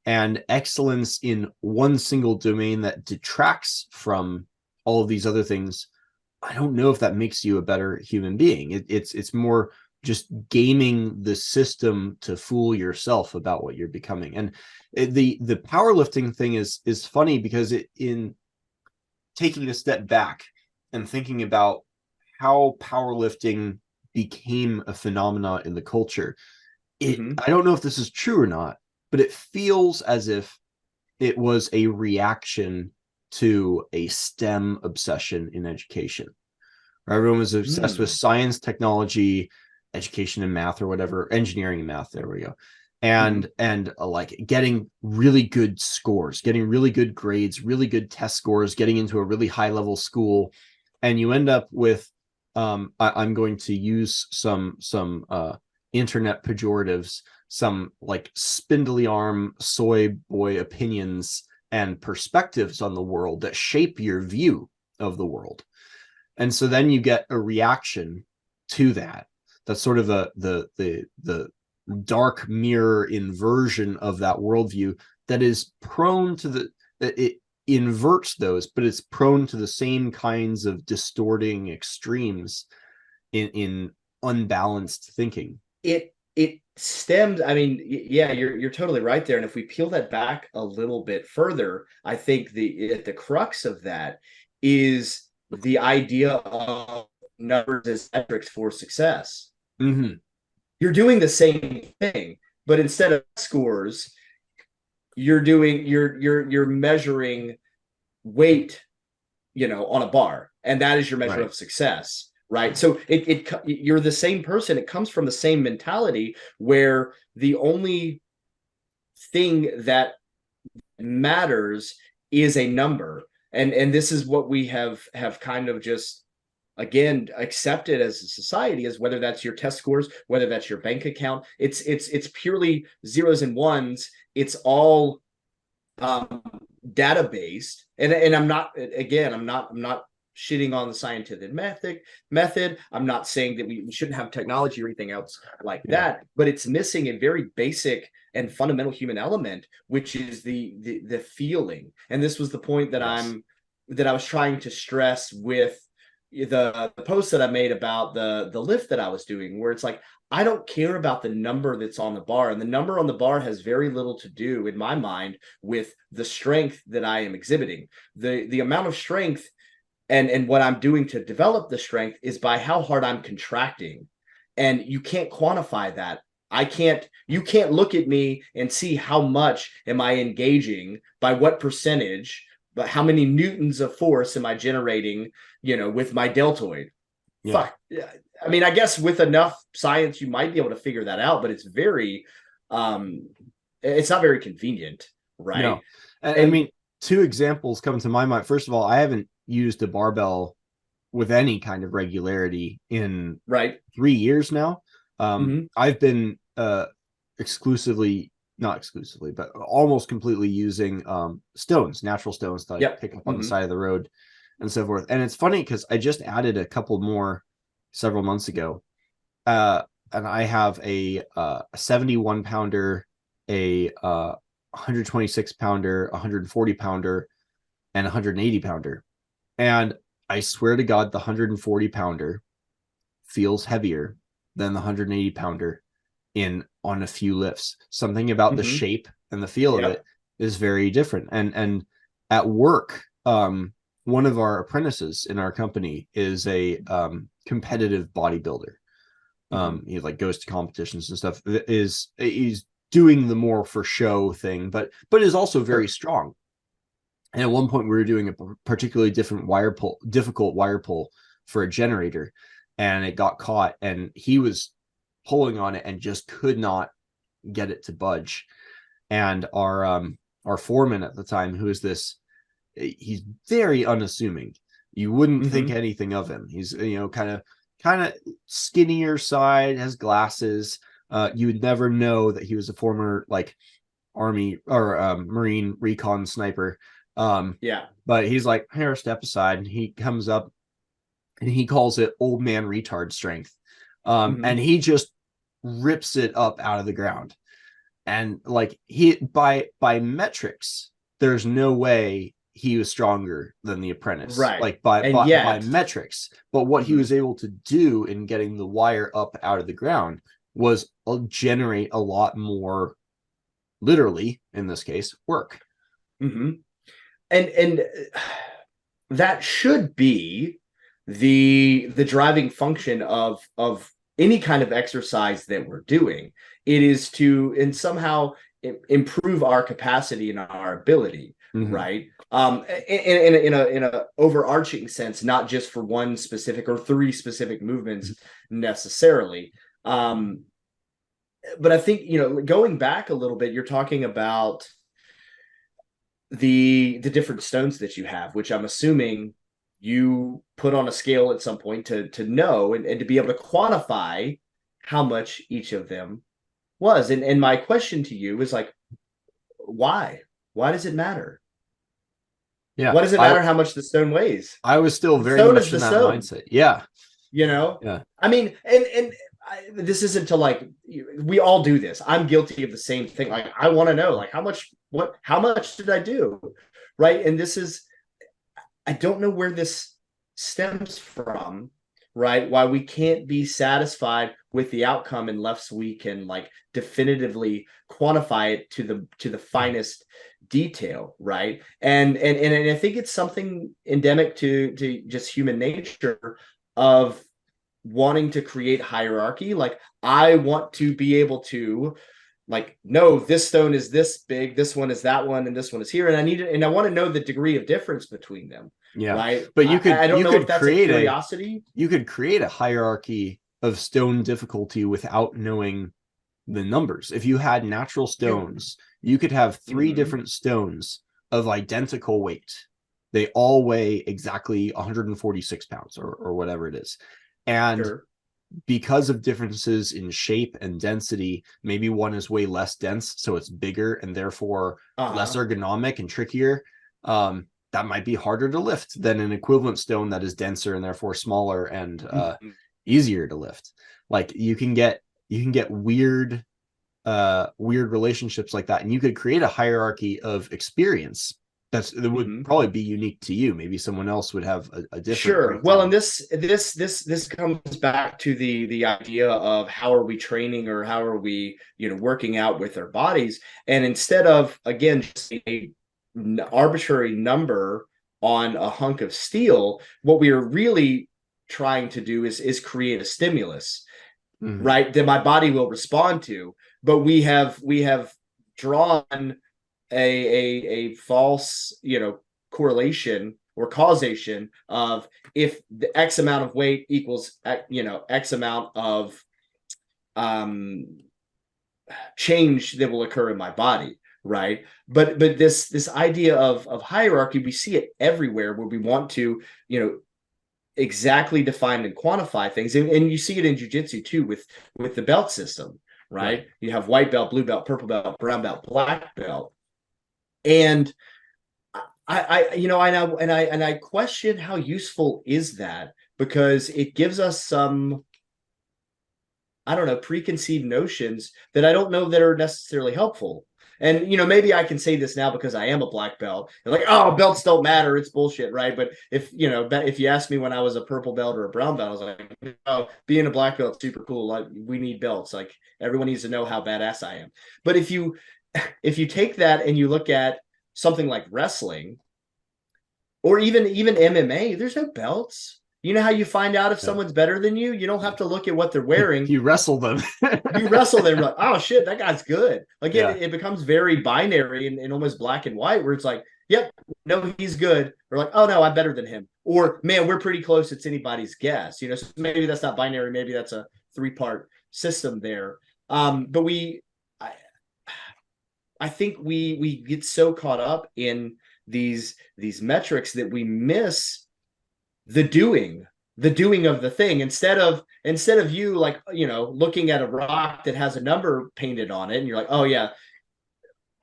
And excellence in one single domain that detracts from all of these other things, I don't know if that makes you a better human being. It's more just gaming the system to fool yourself about what you're becoming. And the powerlifting thing is funny because in taking a step back and thinking about how powerlifting became a phenomena in the culture, I don't know if this is true or not, but it feels as if it was a reaction to a STEM obsession in education. Everyone was obsessed with science, technology, education and math, or whatever, engineering and math. There we go. And like getting really good scores, getting really good grades, really good test scores, getting into a really high level school. And you end up with, I'm going to use some internet pejoratives, some like spindly arm soy boy opinions and perspectives on the world that shape your view of the world. And so then you get a reaction to that. That's sort of the dark mirror inversion of that worldview that is prone to it inverts those, but it's prone to the same kinds of distorting extremes in unbalanced thinking. It stems, I mean, yeah, you're totally right there. And if we peel that back a little bit further, I think the crux of that is the idea of numbers as metrics for success. Mm-hmm. You're doing the same thing, but instead of scores, you're measuring weight, on a bar, and that is your measure of success, right? So you're the same person. It comes from the same mentality where the only thing that matters is a number. And this is what we have kind of just, again, accepted as a society, as whether that's your test scores, whether that's your bank account, it's purely zeros and ones. It's all data based. And I'm not, again, I'm not shitting on the scientific method. I'm not saying that we shouldn't have technology or anything else like that, but it's missing a very basic and fundamental human element, which is the feeling. And this was the point that I was trying to stress with the post that I made about the lift that I was doing, where it's like, I don't care about the number that's on the bar, and the number on the bar has very little to do, in my mind, with the strength that I am exhibiting. The amount of strength and what I'm doing to develop the strength is by how hard I'm contracting, and you can't quantify that. You can't look at me and see how much am I engaging, by what percentage, but how many newtons of force am I generating, with my deltoid. Fuck. I mean, I guess with enough science, you might be able to figure that out, but it's not very convenient, right? No. And I mean, two examples come to my mind. First of all, I haven't used a barbell with any kind of regularity in 3 years now. I've been not exclusively, but almost completely using natural stones that I pick up on the side of the road and so forth. And it's funny because I just added a couple more several months ago, and I have a 71 pounder, a 126 pounder, 140 pounder, and 180 pounder. And I swear to God, the 140 pounder feels heavier than the 180 pounder on a few lifts. Something about the shape and the feel of it is very different. And at work, one of our apprentices in our company is a competitive bodybuilder. He goes to competitions and stuff. He's doing the more for show thing, but is also very strong. And at one point we were doing a particularly difficult wire pull for a generator, and it got caught, and he was pulling on it and just could not get it to budge. And our foreman at the time, who is he's very unassuming. You wouldn't think anything of him. He's kind of skinnier side, has glasses. You would never know that he was a former Army or Marine recon sniper. But he's like, here, step aside. And he comes up and he calls it old man retard strength. And he just rips it up out of the ground. And he by metrics, there's no way he was stronger than the apprentice, by metrics. But what he was able to do in getting the wire up out of the ground was generate a lot more, literally in this case, work. And that should be the driving function of any kind of exercise that we're doing. It is to somehow improve our capacity and our ability, right? In a overarching sense, not just for one specific or three specific movements necessarily. But I think, going back a little bit, you're talking about the different stones that you have, which I'm assuming you put on a scale at some point to know and to be able to quantify how much each of them was. And my question to you is why does it matter? What does it matter how much the stone weighs? I was still very much in that mindset. I mean, and this isn't to we all do this. I'm guilty of the same thing. I want to know how much did I do? Right. And I don't know where this stems from, right? Why we can't be satisfied with the outcome unless we can definitively quantify it to the finest detail, right? And I think it's something endemic to just human nature of wanting to create hierarchy. I want to be able to no, this stone is this big, this one is that one, and this one is here, and I want to know the degree of difference between them. Right. But I don't know if that's a curiosity. You could create a hierarchy of stone difficulty without knowing the numbers. If you had natural stones, you could have three different stones of identical weight, they all weigh exactly 146 pounds or whatever it is. And Sure. because of differences in shape and density, maybe one is way less dense, so it's bigger and therefore less ergonomic and trickier. That might be harder to lift than an equivalent stone that is denser and therefore smaller and easier to lift. Like you can get weird relationships like that, and you could create a hierarchy of experience that would probably be unique to you. Maybe someone else would have a different. Sure. Well, and this comes back to the idea of how are we training, or how are we, working out with our bodies, and instead of, again, just a arbitrary number on a hunk of steel, what we are really trying to do is create a stimulus, right, that my body will respond to. But we have drawn a false, correlation or causation of, if the X amount of weight equals, X amount of change that will occur in my body, right? But this idea of hierarchy, we see it everywhere, where we want to, exactly define and quantify things, and you see it in jiu-jitsu too, with the belt system, right? You have white belt, blue belt, purple belt, brown belt, black belt, and I question how useful is that, because it gives us some, I don't know, preconceived notions that I don't know that are necessarily helpful. And, maybe I can say this now because I am a black belt. And like, oh, belts don't matter. It's bullshit, right? But if you asked me when I was a purple belt or a brown belt, I was like, oh, being a black belt is super cool. Like, we need belts. Like, everyone needs to know how badass I am. But if you take that and you look at something like wrestling, or even MMA, there's no belts. You know how you find out if someone's better than you? You don't have to look at what they're wearing. You wrestle them. You wrestle them. Like, oh shit, that guy's good. Like it becomes very binary and almost black and white, where it's like, yep, no, he's good. Or like, oh no, I'm better than him. Or man, we're pretty close. It's anybody's guess. So maybe that's not binary. Maybe that's a 3-part system there. But I think we get so caught up in these metrics that we miss the doing of the thing, instead of you, like, looking at a rock that has a number painted on it, and you're like, oh yeah,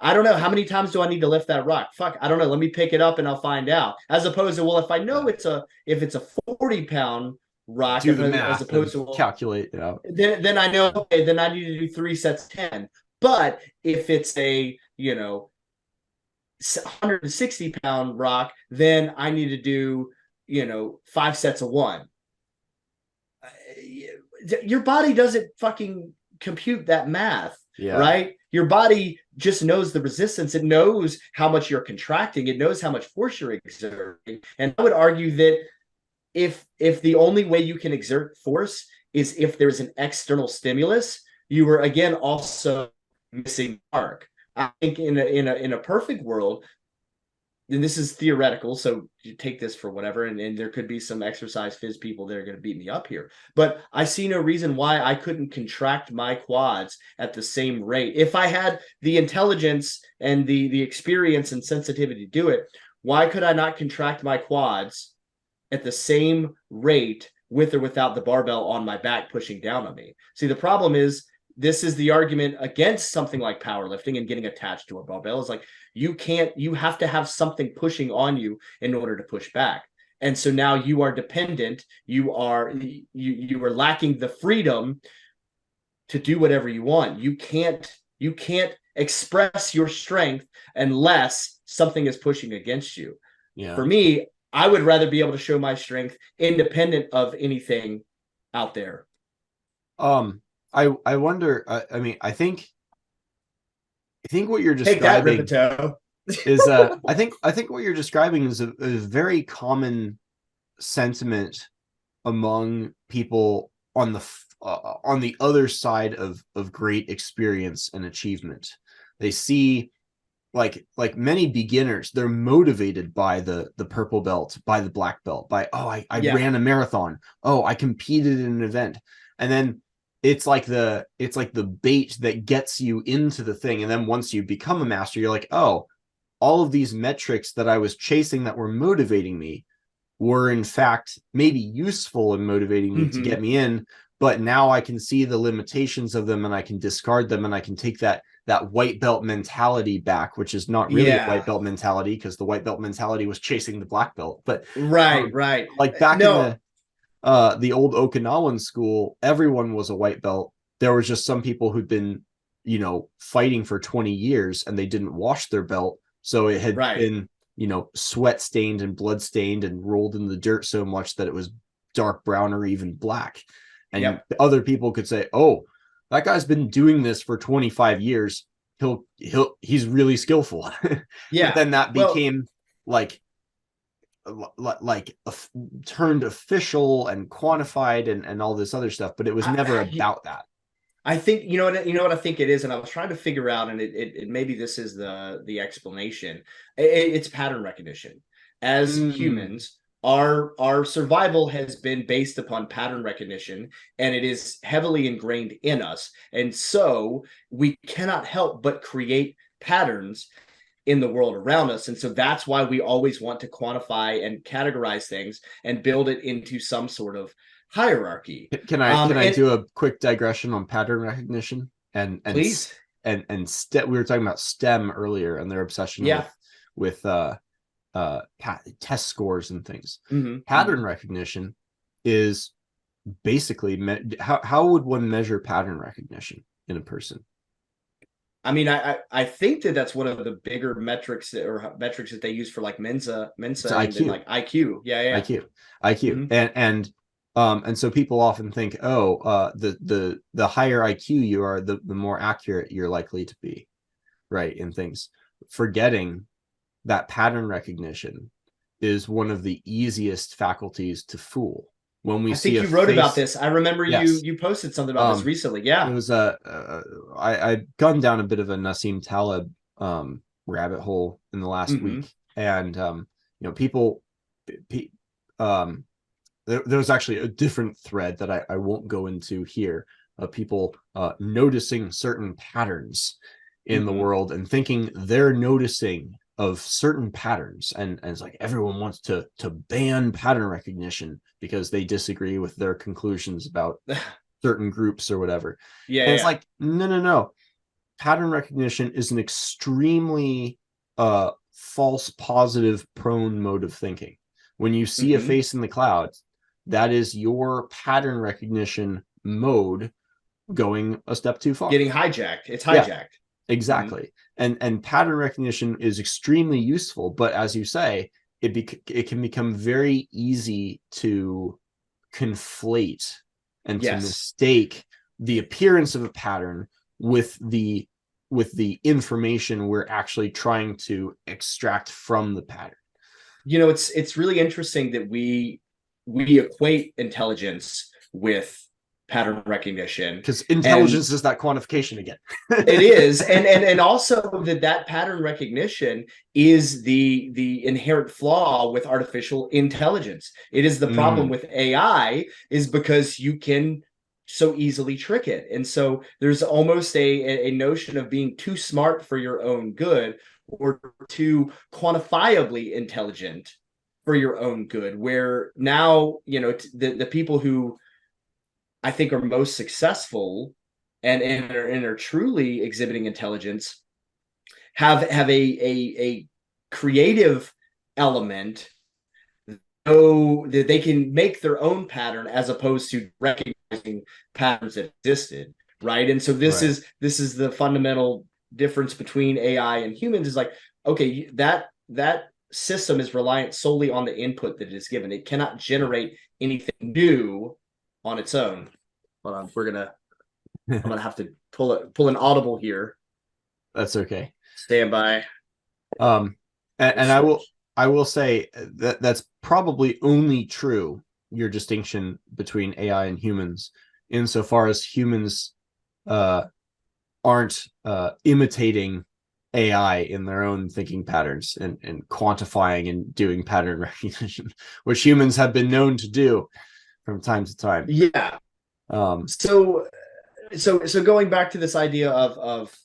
I don't know, how many times do I need to lift that rock? Fuck, I don't know, let me pick it up and I'll find out. As opposed to, well, if I know if it's a 40-pound rock, do the math, as opposed to calculate it out. Then I know, okay, then I need to do 3 sets 10. But if it's a 160-pound rock, then I need to do 5 sets of 1. Your body doesn't fucking compute that math, right? Your body just knows the resistance. It knows how much you're contracting. It knows how much force you're exerting. And I would argue that if the only way you can exert force is if there's an external stimulus, you were again also missing the mark. I think in a perfect world, and this is theoretical, so you take this for whatever, and there could be some exercise phys people that are going to beat me up here, but I see no reason why I couldn't contract my quads at the same rate. If I had the intelligence and the experience and sensitivity to do it, why could I not contract my quads at the same rate with or without the barbell on my back pushing down on me? See, the problem is, this is the argument against something like powerlifting and getting attached to a barbell, is like, you have to have something pushing on you in order to push back. And so now you are dependent, you are lacking the freedom to do whatever you want. You can't express your strength unless something is pushing against you. For me, I would rather be able to show my strength independent of anything out there. I wonder. I mean, I think what you're describing is I think what you're describing is a very common sentiment among people on the other side of great experience and achievement. They see, like many beginners, they're motivated by the purple belt, by the black belt, by, oh, I ran a marathon, oh, I competed in an event, and then it's like the bait that gets you into the thing. And then once you become a master, you're like, oh, all of these metrics that I was chasing that were motivating me were in fact maybe useful in motivating me to get me in, but now I can see the limitations of them and I can discard them, and I can take that white belt mentality back, which is not really a white belt mentality, because the white belt mentality was chasing the black belt. But right. like back in the old Okinawan school, everyone was a white belt. There was just some people who'd been, you know, fighting for 20 years and they didn't wash their belt, so it had been, you know, sweat stained and blood stained and rolled in the dirt so much that it was dark brown or even black. And other people could say, oh, that guy's been doing this for 25 years. He's really skillful. Yeah. But then that became like turned official and quantified and all this other stuff, but it was never about that. I think you know what I think it is, and I was trying to figure out, and it maybe this is the explanation. It's pattern recognition. As humans, our survival has been based upon pattern recognition, and it is heavily ingrained in us, and so we cannot help but create patterns in the world around us. And so that's why we always want to quantify and categorize things and build it into some sort of hierarchy. Can I do a quick digression on pattern recognition? And please. And we were talking about STEM earlier and their obsession with test scores and things. Pattern recognition is basically how would one measure pattern recognition in a person? I mean, I think that's one of the bigger metrics that they use for like Mensa IQ. and like IQ. Yeah. IQ. And so people often think, the higher IQ you are, the more accurate you're likely to be, right, in things, forgetting that pattern recognition is one of the easiest faculties to fool. When we see, I think you wrote about this. I remember you posted something about this recently. Yeah, it was I'd gone down a bit of a Nassim Taleb rabbit hole in the last week, and you know, people there was actually a different thread that I won't go into here, of people noticing certain patterns in the world and thinking they're noticing of certain patterns, and it's like everyone wants to ban pattern recognition because they disagree with their conclusions about certain groups or whatever. It's like, no. Pattern recognition is an extremely false positive prone mode of thinking. When you see a face in the clouds, that is your pattern recognition mode going a step too far. Getting hijacked. It's hijacked. Yeah, exactly. And pattern recognition is extremely useful, but as you say, it can become very easy to conflate and to mistake the appearance of a pattern with the information we're actually trying to extract from the pattern. You know, it's really interesting that we equate intelligence with pattern recognition, because intelligence is that quantification again. It is, and also that pattern recognition is the inherent flaw with artificial intelligence. It is the problem with AI, is because you can so easily trick it, and so there's almost a notion of being too smart for your own good, or too quantifiably intelligent for your own good, where now, you know, the people who I think are most successful and are truly exhibiting intelligence have a creative element, so that they can make their own pattern as opposed to recognizing patterns that existed, right? And so this is the fundamental difference between AI and humans, is like, okay, that system is reliant solely on the input that it is given. It cannot generate anything new on its own. Hold on, I'm gonna have to pull an audible here. That's okay. Stand by. And I will say that that's probably only true, your distinction between AI and humans, insofar as humans aren't imitating AI in their own thinking patterns and quantifying and doing pattern recognition, which humans have been known to do from time to time. Yeah. So going back to this idea of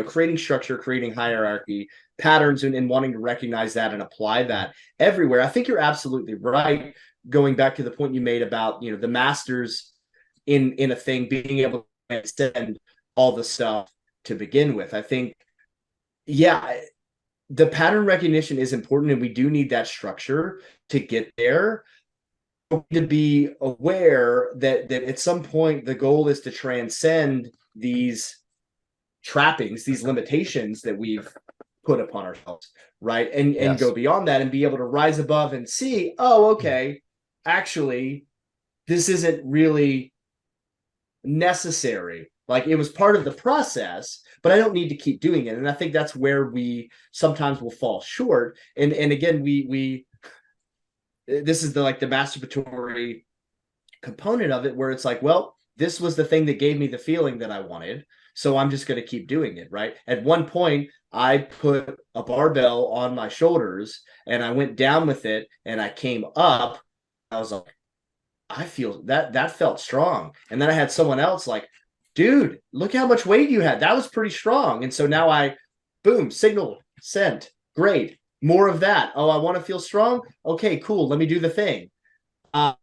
creating structure, creating hierarchy, patterns, and wanting to recognize that and apply that everywhere. I think you're absolutely right. Going back to the point you made about, the masters in a thing being able to extend all the stuff to begin with. I think, yeah, the pattern recognition is important, and we do need that structure to get there. To be aware that at some point the goal is to transcend these trappings, these limitations that we've put upon ourselves, right? And go beyond that and be able to rise above and see, oh, okay, actually, this isn't really necessary. Like, it was part of the process, but I don't need to keep doing it. And I think that's where we sometimes will fall short. And again, we this is the masturbatory component of it, where it's like, well, this was the thing that gave me the feeling that I wanted, so I'm just going to keep doing it, right? At one point, I put a barbell on my shoulders and I went down with it and I came up. I was like, I feel that felt strong. And then I had someone else like, dude, look how much weight you had. That was pretty strong. And so now I, boom, signal sent. Great. More of that. Oh, I want to feel strong. Okay, cool. Let me do the thing. And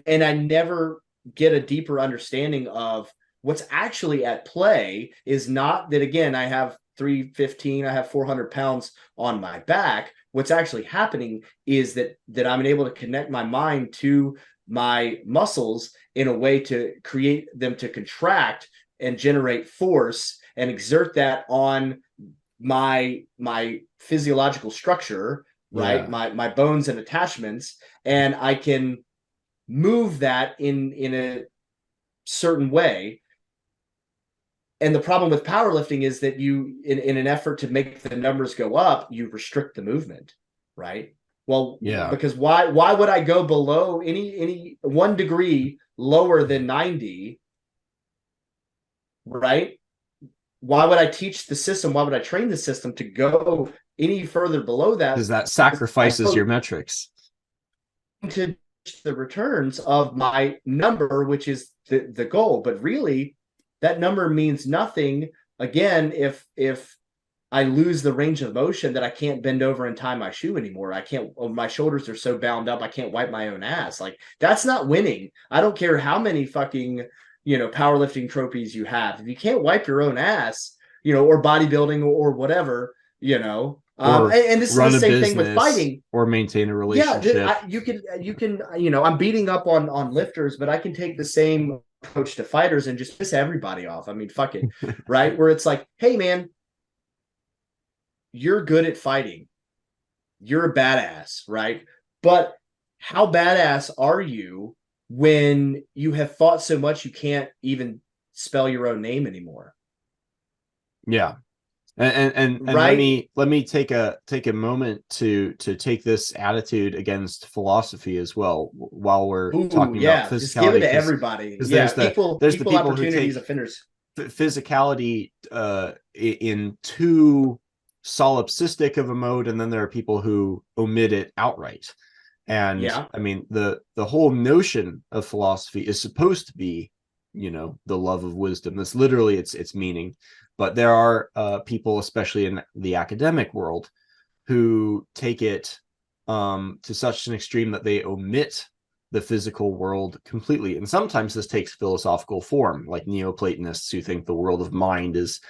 I never get a deeper understanding of what's actually at play. Is not that, again, I have 315, I have 400 pounds on my back. What's actually happening is that I'm able to connect my mind to my muscles in a way to create them to contract and generate force and exert that on my physiological structure, right? My bones and attachments, and I can move that in a certain way. And the problem with powerlifting is that you, in an effort to make the numbers go up, you restrict the movement, right? Well, because why would I go below any 1 degree lower than 90, right? Why would I teach the system? Why would I train the system to go any further below that? Because that sacrifices your metrics. To the returns of my number, which is the goal. But really, that number means nothing, again, if I lose the range of motion that I can't bend over and tie my shoe anymore. I can't, my shoulders are so bound up, I can't wipe my own ass. Like, that's not winning. I don't care how many fucking, powerlifting trophies you have. If you can't wipe your own ass, or bodybuilding or whatever, and this is the same thing with fighting, or maintain a relationship. Yeah, you can, I'm beating up on lifters, but I can take the same approach to fighters and just piss everybody off. I mean, fuck it, right? Where it's like, hey, man, you're good at fighting. You're a badass, right? But how badass are you when you have fought so much you can't even spell your own name anymore? Yeah. And right? let me take a moment to take this attitude against philosophy as well, while we're talking about physicality. Just give it to everybody. Yeah, there's the people who take offenders. Physicality in too solipsistic of a mode, and then there are people who omit it outright. And I mean, the whole notion of philosophy is supposed to be, the love of wisdom. That's literally its meaning. But there are people, especially in the academic world, who take it to such an extreme that they omit the physical world completely. And sometimes this takes philosophical form, like Neoplatonists who think the world of mind is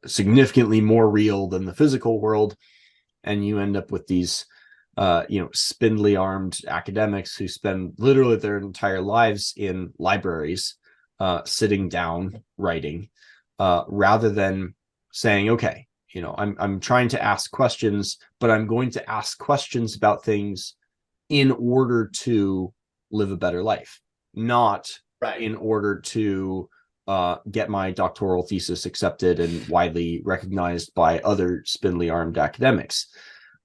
significantly more real than the physical world. And you end up with these, spindly armed academics who spend literally their entire lives in libraries, sitting down, writing, rather than saying, okay, I'm trying to ask questions, but I'm going to ask questions about things in order to live a better life, not in order to get my doctoral thesis accepted and widely recognized by other spindly armed academics.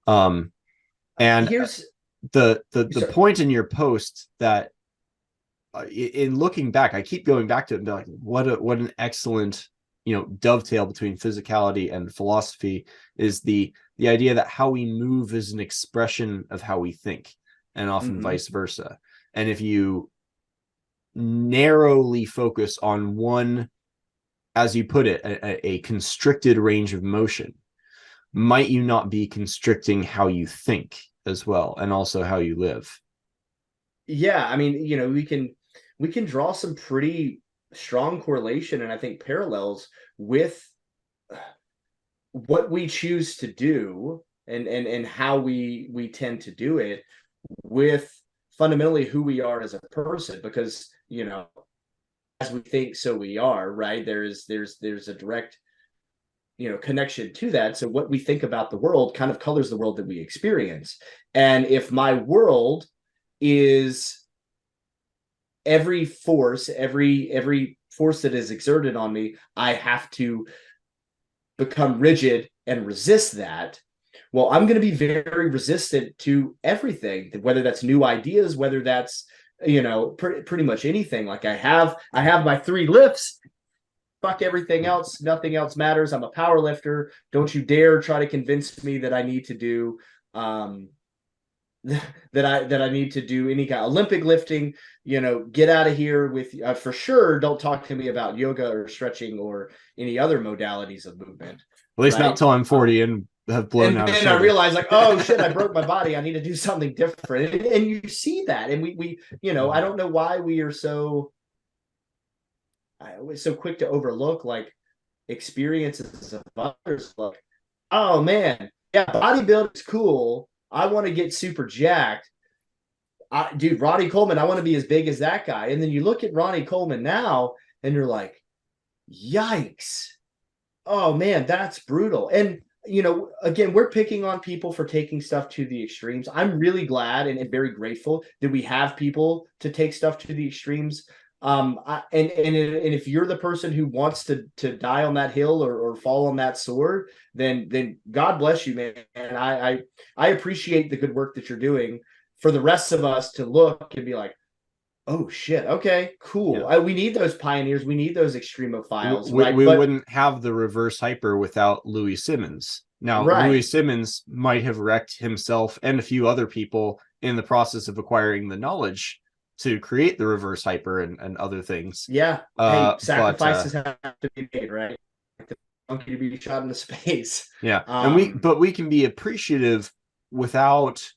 And here's the point in your post that in looking back, I keep going back to it and be like, what an excellent dovetail between physicality and philosophy is the idea that how we move is an expression of how we think, and often vice versa. And if you narrowly focus on one as you put it, a constricted range of motion, might you not be constricting how you think as well, and also how you live? Yeah, I mean, we can draw some pretty strong correlation and I think parallels with what we choose to do and how we tend to do it with fundamentally who we are as a person, because as we think so we are, right? There's a direct connection to that. So what we think about the world kind of colors the world that we experience. And if my world is every force that is exerted on me, I have to become rigid and resist that. Well, I'm going to be very resistant to everything, whether that's new ideas, whether that's pretty much anything. Like I have my 3 lifts. Fuck everything else. Nothing else matters. I'm a power lifter. Don't you dare try to convince me that I need to do that I need to do any kind of Olympic lifting. Get out of here with for sure. Don't talk to me about yoga or stretching or any other modalities of movement. At least not till I'm 40 and have blown and out. And then I realized, like, oh shit, I broke my body. I need to do something different. And you see that, and we I don't know why we are so quick to overlook like experiences of others. Like, oh man, yeah, bodybuilding's cool. I want to get super jacked. Dude, Ronnie Coleman, I want to be as big as that guy. And then you look at Ronnie Coleman now and you're like, yikes. Oh man, that's brutal. And again, we're picking on people for taking stuff to the extremes. I'm really glad and very grateful that we have people to take stuff to the extremes. And if you're the person who wants to die on that hill or fall on that sword, then God bless you, man. And I appreciate the good work that you're doing. For the rest of us to look and be like, oh shit, okay, cool. Yeah. We need those pioneers. We need those extremophiles. We wouldn't have the reverse hyper without Louis Simmons. Now, right. Louis Simmons might have wrecked himself and a few other people in the process of acquiring the knowledge to create the reverse hyper and other things. Yeah. Hey, sacrifices have to be made, right? Like the monkey to be shot into space. Yeah. And we can be appreciative without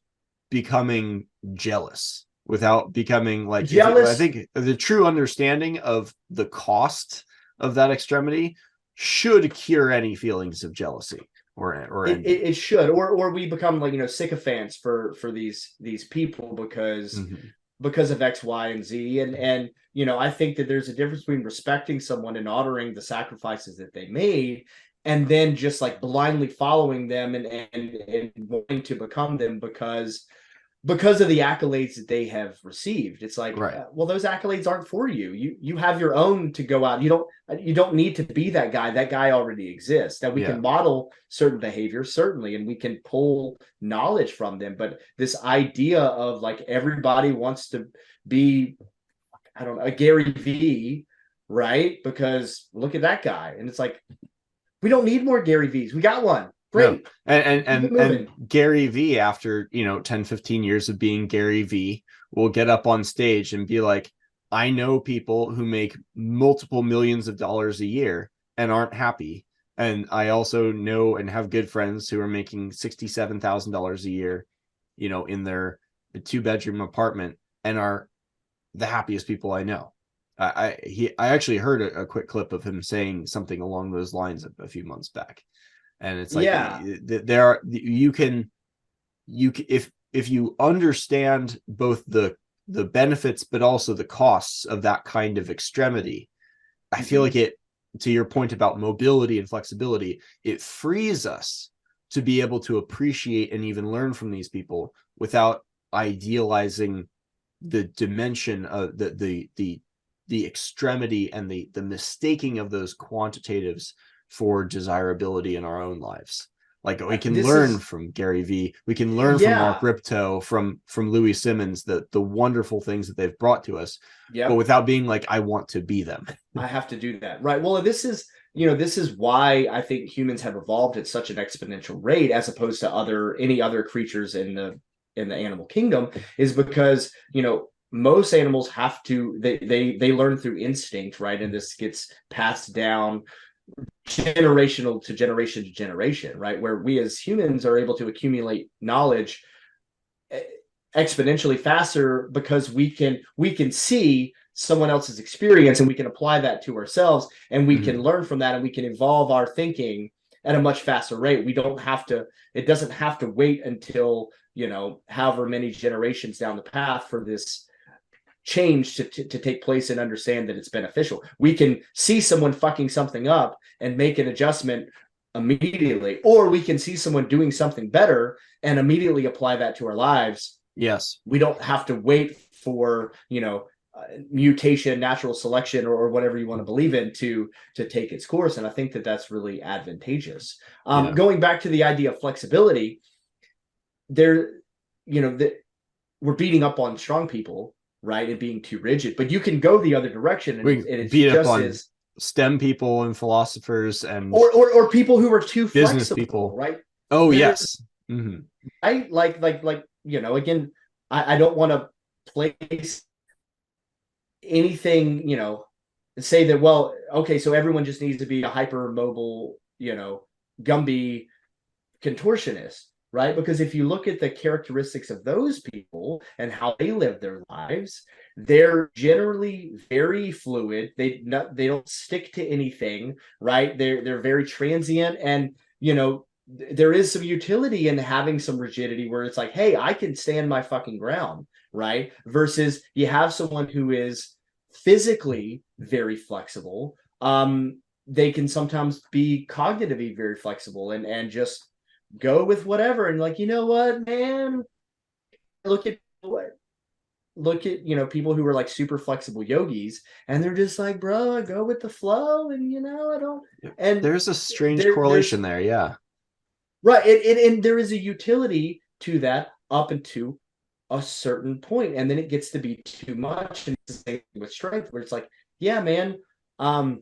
becoming jealous, without becoming like jealous. I think the true understanding of the cost of that extremity should cure any feelings of jealousy or it should, or we become like sycophants for these people because of X, Y, and Z. And I think that there's a difference between respecting someone and honoring the sacrifices that they made, and then just like blindly following them and wanting to become them because of the accolades that they have received. It's like, right. Well, those accolades aren't for you. You have your own to go out. You don't need to be that guy. That guy already exists. That we can model certain behaviors, certainly, and we can pull knowledge from them. But this idea of like everybody wants to be, I don't know, a Gary V, right? Because look at that guy. And it's like, we don't need more Gary V's. We got one. Great. No. And Gary V, after 10, 15 years of being Gary V, will get up on stage and be like, I know people who make multiple millions of dollars a year and aren't happy. And I also know and have good friends who are making $67,000 a year, in their 2-bedroom apartment and are the happiest people I know. I actually heard a quick clip of him saying something along those lines a few months back. And it's like, if you understand both the benefits, but also the costs of that kind of extremity, I feel like it, to your point about mobility and flexibility, it frees us to be able to appreciate and even learn from these people without idealizing the dimension of the extremity and the mistaking of those quantitatives for desirability in our own lives. Like we can learn from Gary V, we can learn from Mark Ripto, from Louis Simmons, the wonderful things that they've brought to us, but without being like, I want to be them. I have to do that, right? Well, this is why I think humans have evolved at such an exponential rate as opposed to any other creatures in the animal kingdom, is because most animals have to they learn through instinct, right? And this gets passed down generational to generation, right? Where we as humans are able to accumulate knowledge exponentially faster because we can see someone else's experience and we can apply that to ourselves, and we can learn from that, and we can evolve our thinking at a much faster rate. We don't have to, it doesn't have to wait until, however many generations down the path for this change to take place and understand that it's beneficial. We can see someone fucking something up and make an adjustment immediately, or we can see someone doing something better and immediately apply that to our lives. Yes. We don't have to wait for, mutation, natural selection, or whatever you want to believe in to take its course. And I think that that's really advantageous. Going back to the idea of flexibility, we're beating up on strong people, right, and being too rigid, but you can go the other direction, and it's beat just up on as STEM people and philosophers and or people who are too business flexible, people, right? Oh, yes. Mm-hmm. I like again, I don't want to place anything, say that, well, okay, so everyone just needs to be a hypermobile, Gumby contortionist, right? Because if you look at the characteristics of those people and how they live their lives, they're generally very fluid. They don't stick to anything, right? They're very transient, and there is some utility in having some rigidity where it's like, hey, I can stand my fucking ground, right? Versus you have someone who is physically very flexible. They can sometimes be cognitively very flexible and just go with whatever. And like, you know what, man? Look at people who are like super flexible yogis, and they're just like, bro, I go with the flow, and I don't. And there's a strange correlation there, yeah. Right, and there is a utility to that up until a certain point, and then it gets to be too much. And it's the same with strength, where it's like, yeah, man, a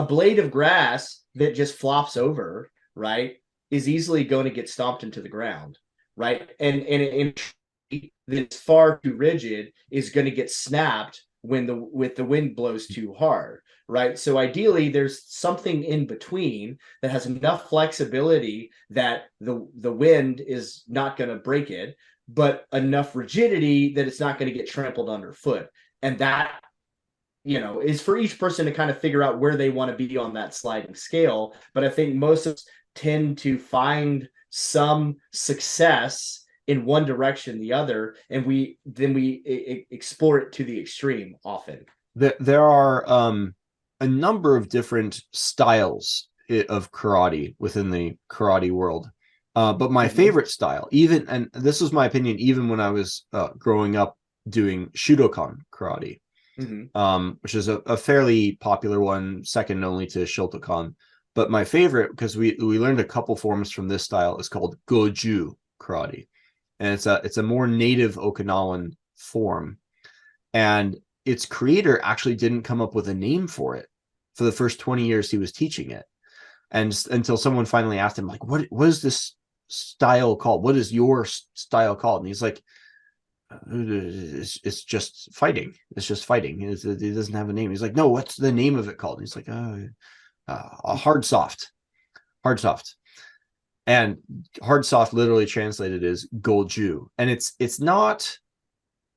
blade of grass that just flops over, right, is easily going to get stomped into the ground, right? And a tree that's far too rigid is going to get snapped when the wind blows too hard, right? So ideally, there's something in between that has enough flexibility that the wind is not going to break it, but enough rigidity that it's not going to get trampled underfoot. And that, is for each person to kind of figure out where they want to be on that sliding scale. But I think most of us tend to find some success in one direction, the other, and we explore it to the extreme often. There are a number of different styles of karate within the karate world. But my favorite style, and this was my opinion, even when I was growing up doing Shudokan karate, which is a fairly popular one, second only to Shotokan. But my favorite, because we learned a couple forms from this style, is called Goju karate. And it's a more native Okinawan form. And its creator actually didn't come up with a name for it for the first 20 years he was teaching it. And until someone finally asked him, like, what is this style called? What is your style called? And he's like, it's just fighting. It's just fighting. It doesn't have a name. He's like, no, what's the name of it called? And he's like, a hard soft. And hard soft literally translated is Golju. And it's not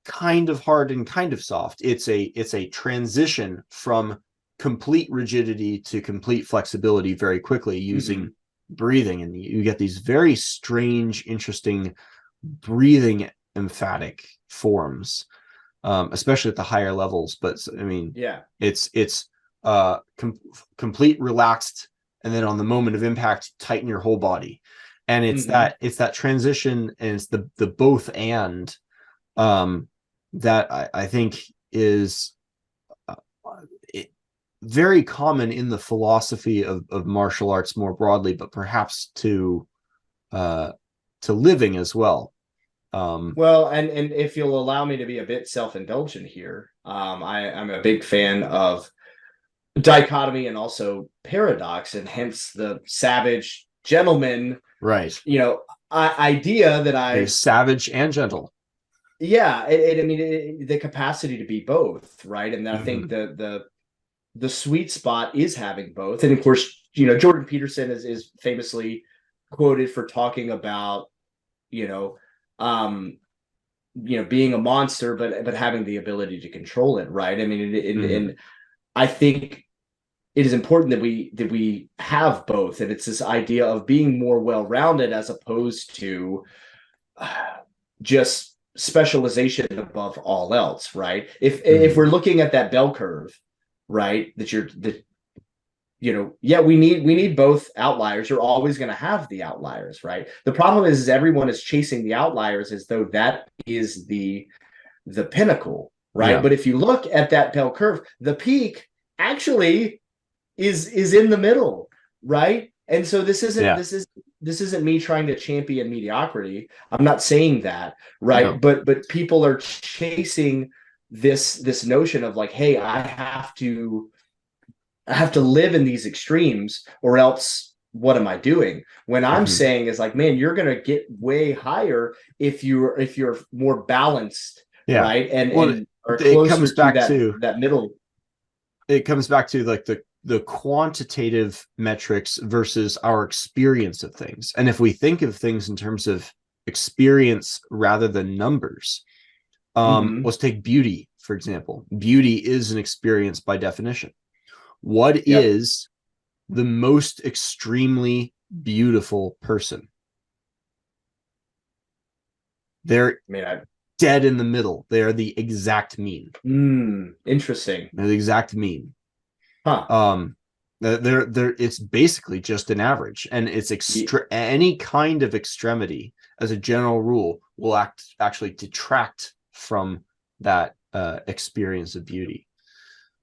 kind of hard and kind of soft. It's a transition from complete rigidity to complete flexibility very quickly using breathing. And you get these very strange, interesting breathing emphatic forms, especially at the higher levels. But I mean, yeah, it's complete relaxed, and then on the moment of impact, tighten your whole body. And it's that transition, and it's the both and that I think is very common in the philosophy of martial arts more broadly, but perhaps to living as well. Well, and if you'll allow me to be a bit self-indulgent here, I'm a big fan of dichotomy and also paradox, and hence the savage gentleman, right? idea that I He's savage and gentle. yeah, I mean the capacity to be both, right? And I think the sweet spot is having both. And of course, Jordan Peterson is famously quoted for talking about, you know, um, being a monster, but having the ability to control it, right? I mean, and I think it is important that we have both, and it's this idea of being more well-rounded as opposed to just specialization above all else, right? If we're looking at that bell curve, right, yeah, we need both outliers. You're always going to have the outliers, right? The problem is everyone is chasing the outliers as though that is the pinnacle, right? Yeah. But if you look at that bell curve, the peak actually is in the middle, right? And so this isn't me trying to champion mediocrity. I'm not saying that, right? No. But people are chasing this notion of like, hey, I have to live in these extremes or else what am I doing? When I'm saying is like, man, you're gonna get way higher if you're more balanced, right? And are closer to that middle. It comes back to like the quantitative metrics versus our experience of things. And if we think of things in terms of experience rather than numbers, let's take beauty, for example. Beauty is an experience by definition. What is the most extremely beautiful person? They're dead in the middle. They are the exact mean. Interesting. They're the exact mean. Huh. It's basically just an average, and it's any kind of extremity as a general rule will actually detract from that experience of beauty.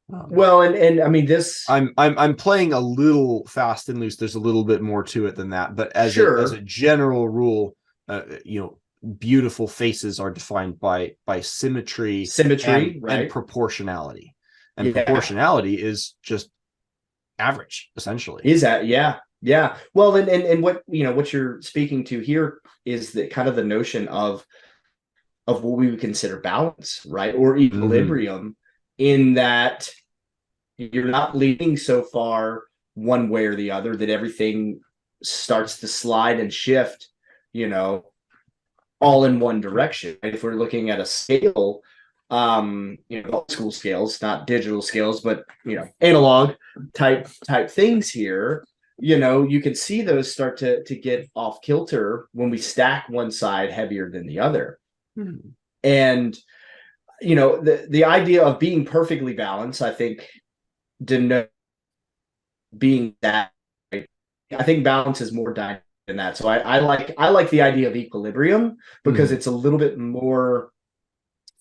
Well, and I mean this. I'm playing a little fast and loose. There's a little bit more to it than that, but as a general rule, beautiful faces are defined by symmetry, right? and proportionality, and proportionality is just average, essentially. Is that yeah? Well, and what what you're speaking to here is the kind of the notion of what we would consider balance, right, or equilibrium. In that you're not leaning so far one way or the other that everything starts to slide and shift, all in one direction. If we're looking at a scale, old school scales, not digital scales, but analog type things here, you can see those start to get off kilter when we stack one side heavier than the other. And the idea of being perfectly balanced, I think, denotes being that. I think balance is more dynamic than that. So I like the idea of equilibrium because it's a little bit more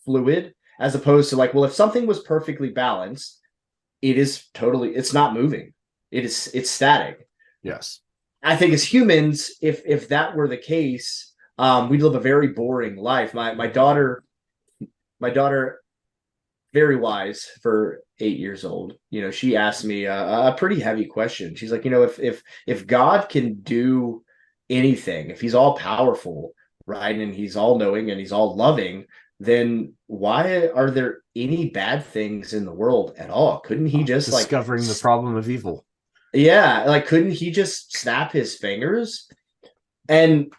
fluid, as opposed to like, well, if something was perfectly balanced, it's not moving. It's static. Yes. I think as humans, if that were the case, we'd live a very boring life. My daughter, very wise for 8 years old, she asked me a pretty heavy question. She's like, if God can do anything, if he's all powerful, right, and he's all knowing and he's all loving, then why are there any bad things in the world at all? Couldn't he just discovering the problem of evil? Yeah, like couldn't he just snap his fingers? And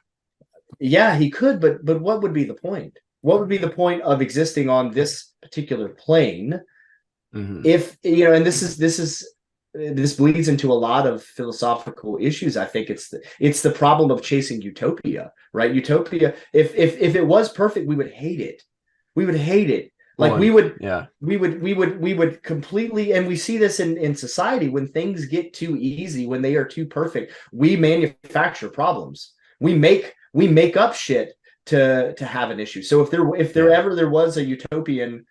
yeah, he could, but what would be the point? What would be the point of existing on this particular plane? If and this bleeds into a lot of philosophical issues. I think it's the problem of chasing utopia, right? Utopia, if it was perfect, we would hate it. We would hate it. Like we would completely, and we see this in society when things get too easy, when they are too perfect, we manufacture problems. We make up shit to have an issue. So if there ever was a utopian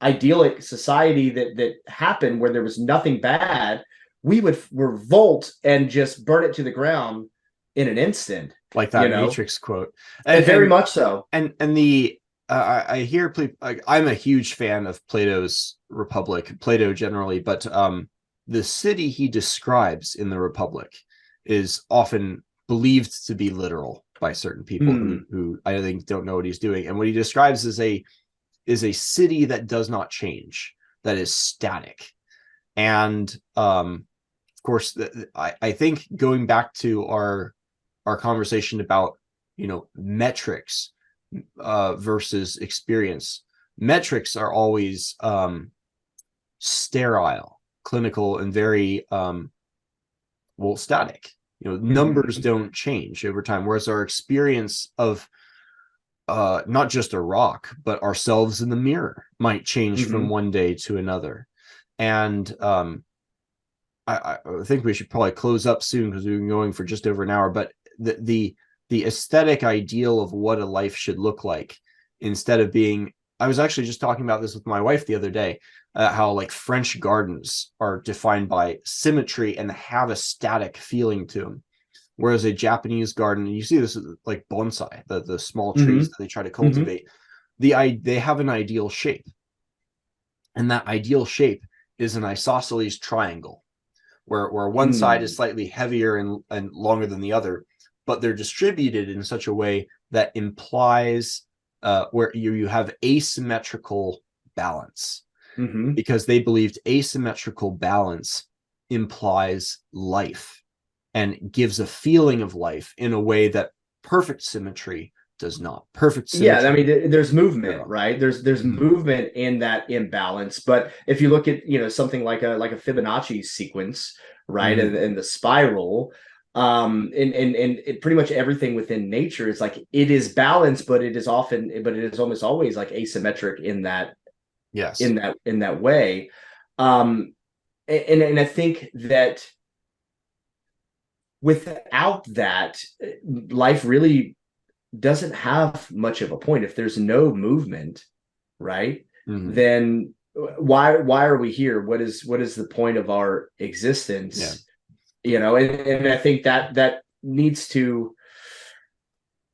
idyllic society that happened where there was nothing bad, we would revolt and just burn it to the ground in an instant, like that Matrix quote. And very much so. And the I hear I'm a huge fan of Plato's Republic, Plato generally, but the city he describes in the Republic is often believed to be literal. by certain people who I think don't know what he's doing. And what he describes is a city that does not change, that is static. And of course, I think going back to our conversation about, metrics versus experience, metrics are always sterile, clinical, and very static. Numbers don't change over time, whereas our experience of not just a rock, but ourselves in the mirror might change from one day to another. And I think we should probably close up soon because we've been going for just over an hour. But the aesthetic ideal of what a life should look like, instead of being, I was actually just talking about this with my wife the other day, how like French gardens are defined by symmetry and have a static feeling to them. Whereas a Japanese garden, and you see this like bonsai, the small trees that they try to cultivate, they have an ideal shape. And that ideal shape is an isosceles triangle, where one side is slightly heavier and longer than the other, but they're distributed in such a way that implies where you have asymmetrical balance, because they believed asymmetrical balance implies life and gives a feeling of life in a way that perfect symmetry does not. Perfect symmetry. Yeah, I mean, there's movement, right? There's movement in that imbalance. But if you look at something like a Fibonacci sequence, right, and the spiral, and it pretty much everything within nature is like, it is balanced, but it is almost always like asymmetric in that. Yes. In that way. And I think that without that, life really doesn't have much of a point. If there's no movement, right, then why are we here? What is the point of our existence? And I think that needs to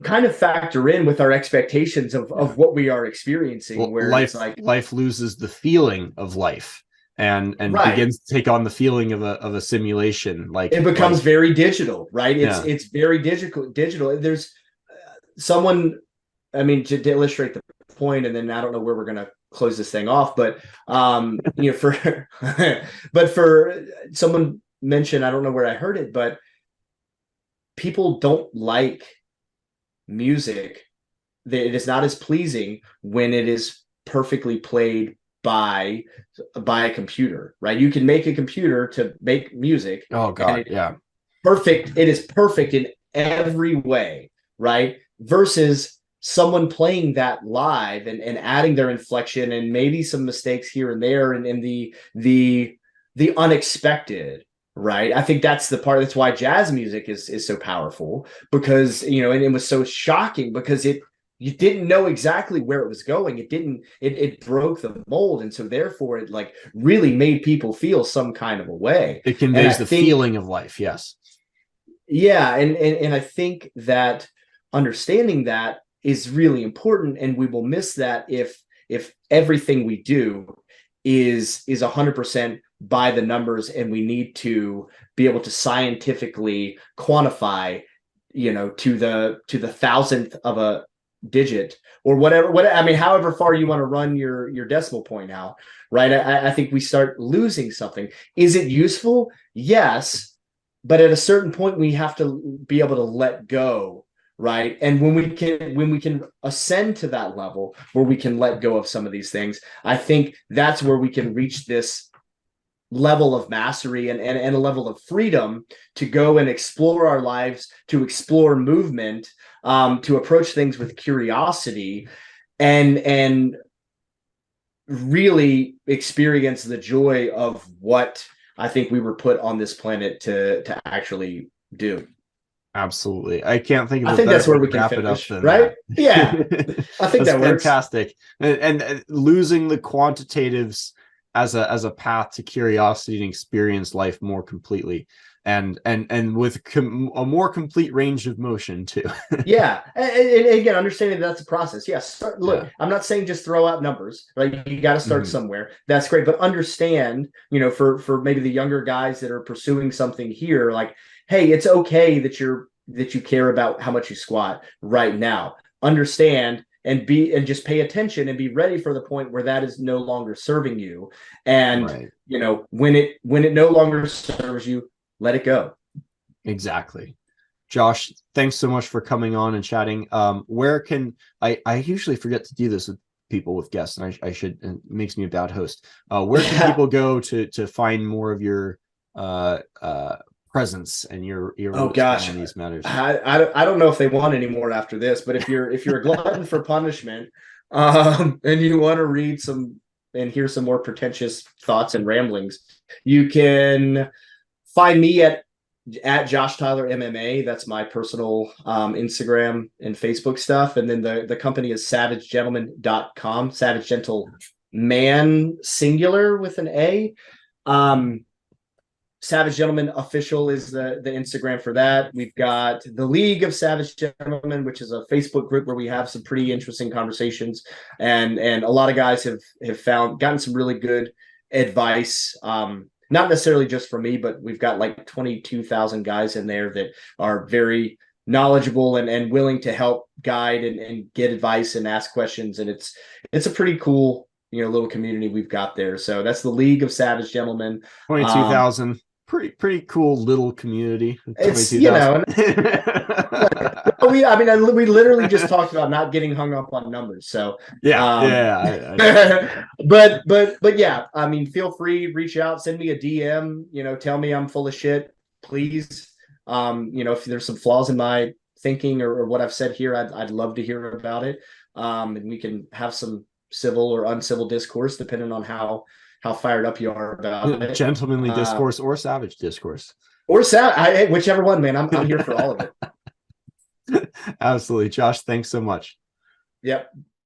kind of factor in with our expectations of what we are experiencing, where life loses the feeling of life and begins to take on the feeling of a simulation. Like it becomes very digital, right? It's very digital. There's someone, I mean, to illustrate the point, and then I don't know where we're going to close this thing off, but for someone mentioned, I don't know where I heard it, but people don't like music. It is not as pleasing when it is perfectly played by a computer, right? You can make a computer to make music. Oh God, yeah. Perfect. It is perfect in every way, right? Versus someone playing that live and adding their inflection and maybe some mistakes here and there, and in the unexpected. Right. I think that's the part. That's why jazz music is so powerful, because, and it was so shocking because you didn't know exactly where it was going. It broke the mold. And so therefore it like really made people feel some kind of a way. It conveys the feeling of life. Yes. Yeah. And I think that understanding that is really important. And we will miss that if everything we do is 100% by the numbers, and we need to be able to scientifically quantify, to the thousandth of a digit or whatever. I mean, however far you want to run your decimal point out, right? I think we start losing something. Is it useful? Yes, but at a certain point, we have to be able to let go, right? And when we can ascend to that level where we can let go of some of these things, I think that's where we can reach this level of mastery and a level of freedom to go and explore our lives, to explore movement, to approach things with curiosity, and really experience the joy of what I think we were put on this planet to actually do. Absolutely. I can't think of I think that's where we can finish, right? That. Yeah. I think that works. Fantastic. And losing the quantitatives as a path to curiosity and experience life more completely, and with a more complete range of motion too. Yeah, and again, understanding that's a process. Yes, look, I'm not saying just throw out numbers, right? You got to start somewhere. That's great, but understand, for maybe the younger guys that are pursuing something here, like, hey, it's okay that you're that you care about how much you squat right now. Understand and just pay attention and be ready for the point where that is no longer serving you. And Right. when it no longer serves you, let it go. Exactly. Josh, thanks so much for coming on and chatting. Where can I usually forget to do this with people, with guests, and I should, and it makes me a bad host. Where can people go to find more of your presence and your Oh gosh, on these matters? I don't know if they want any more after this, but if you're a glutton for punishment, and you want to read some and hear some more pretentious thoughts and ramblings, you can find me at Josh Tyler MMA. That's my personal Instagram and Facebook stuff. And then the company is savagegentleman.com, Savage Gentle Man, singular with an A. Savage Gentleman Official is the Instagram for that. We've got the League of Savage Gentlemen, which is a Facebook group where we have some pretty interesting conversations, and a lot of guys have gotten some really good advice. Not necessarily just from me, but we've got like 22,000 guys in there that are very knowledgeable and willing to help guide and get advice and ask questions. And it's a pretty cool, little community we've got there. So that's the League of Savage Gentlemen. 22,000. Pretty cool little community. It's, we literally just talked about not getting hung up on numbers. So but yeah, I mean, feel free, reach out, send me a DM, tell me I'm full of shit, please. If there's some flaws in my thinking or what I've said here, I'd love to hear about it. And we can have some civil or uncivil discourse depending on how fired up you are about it. Gentlemanly discourse or savage discourse. Or whichever one, man. I'm here for all of it. Absolutely. Josh, thanks so much. Yep.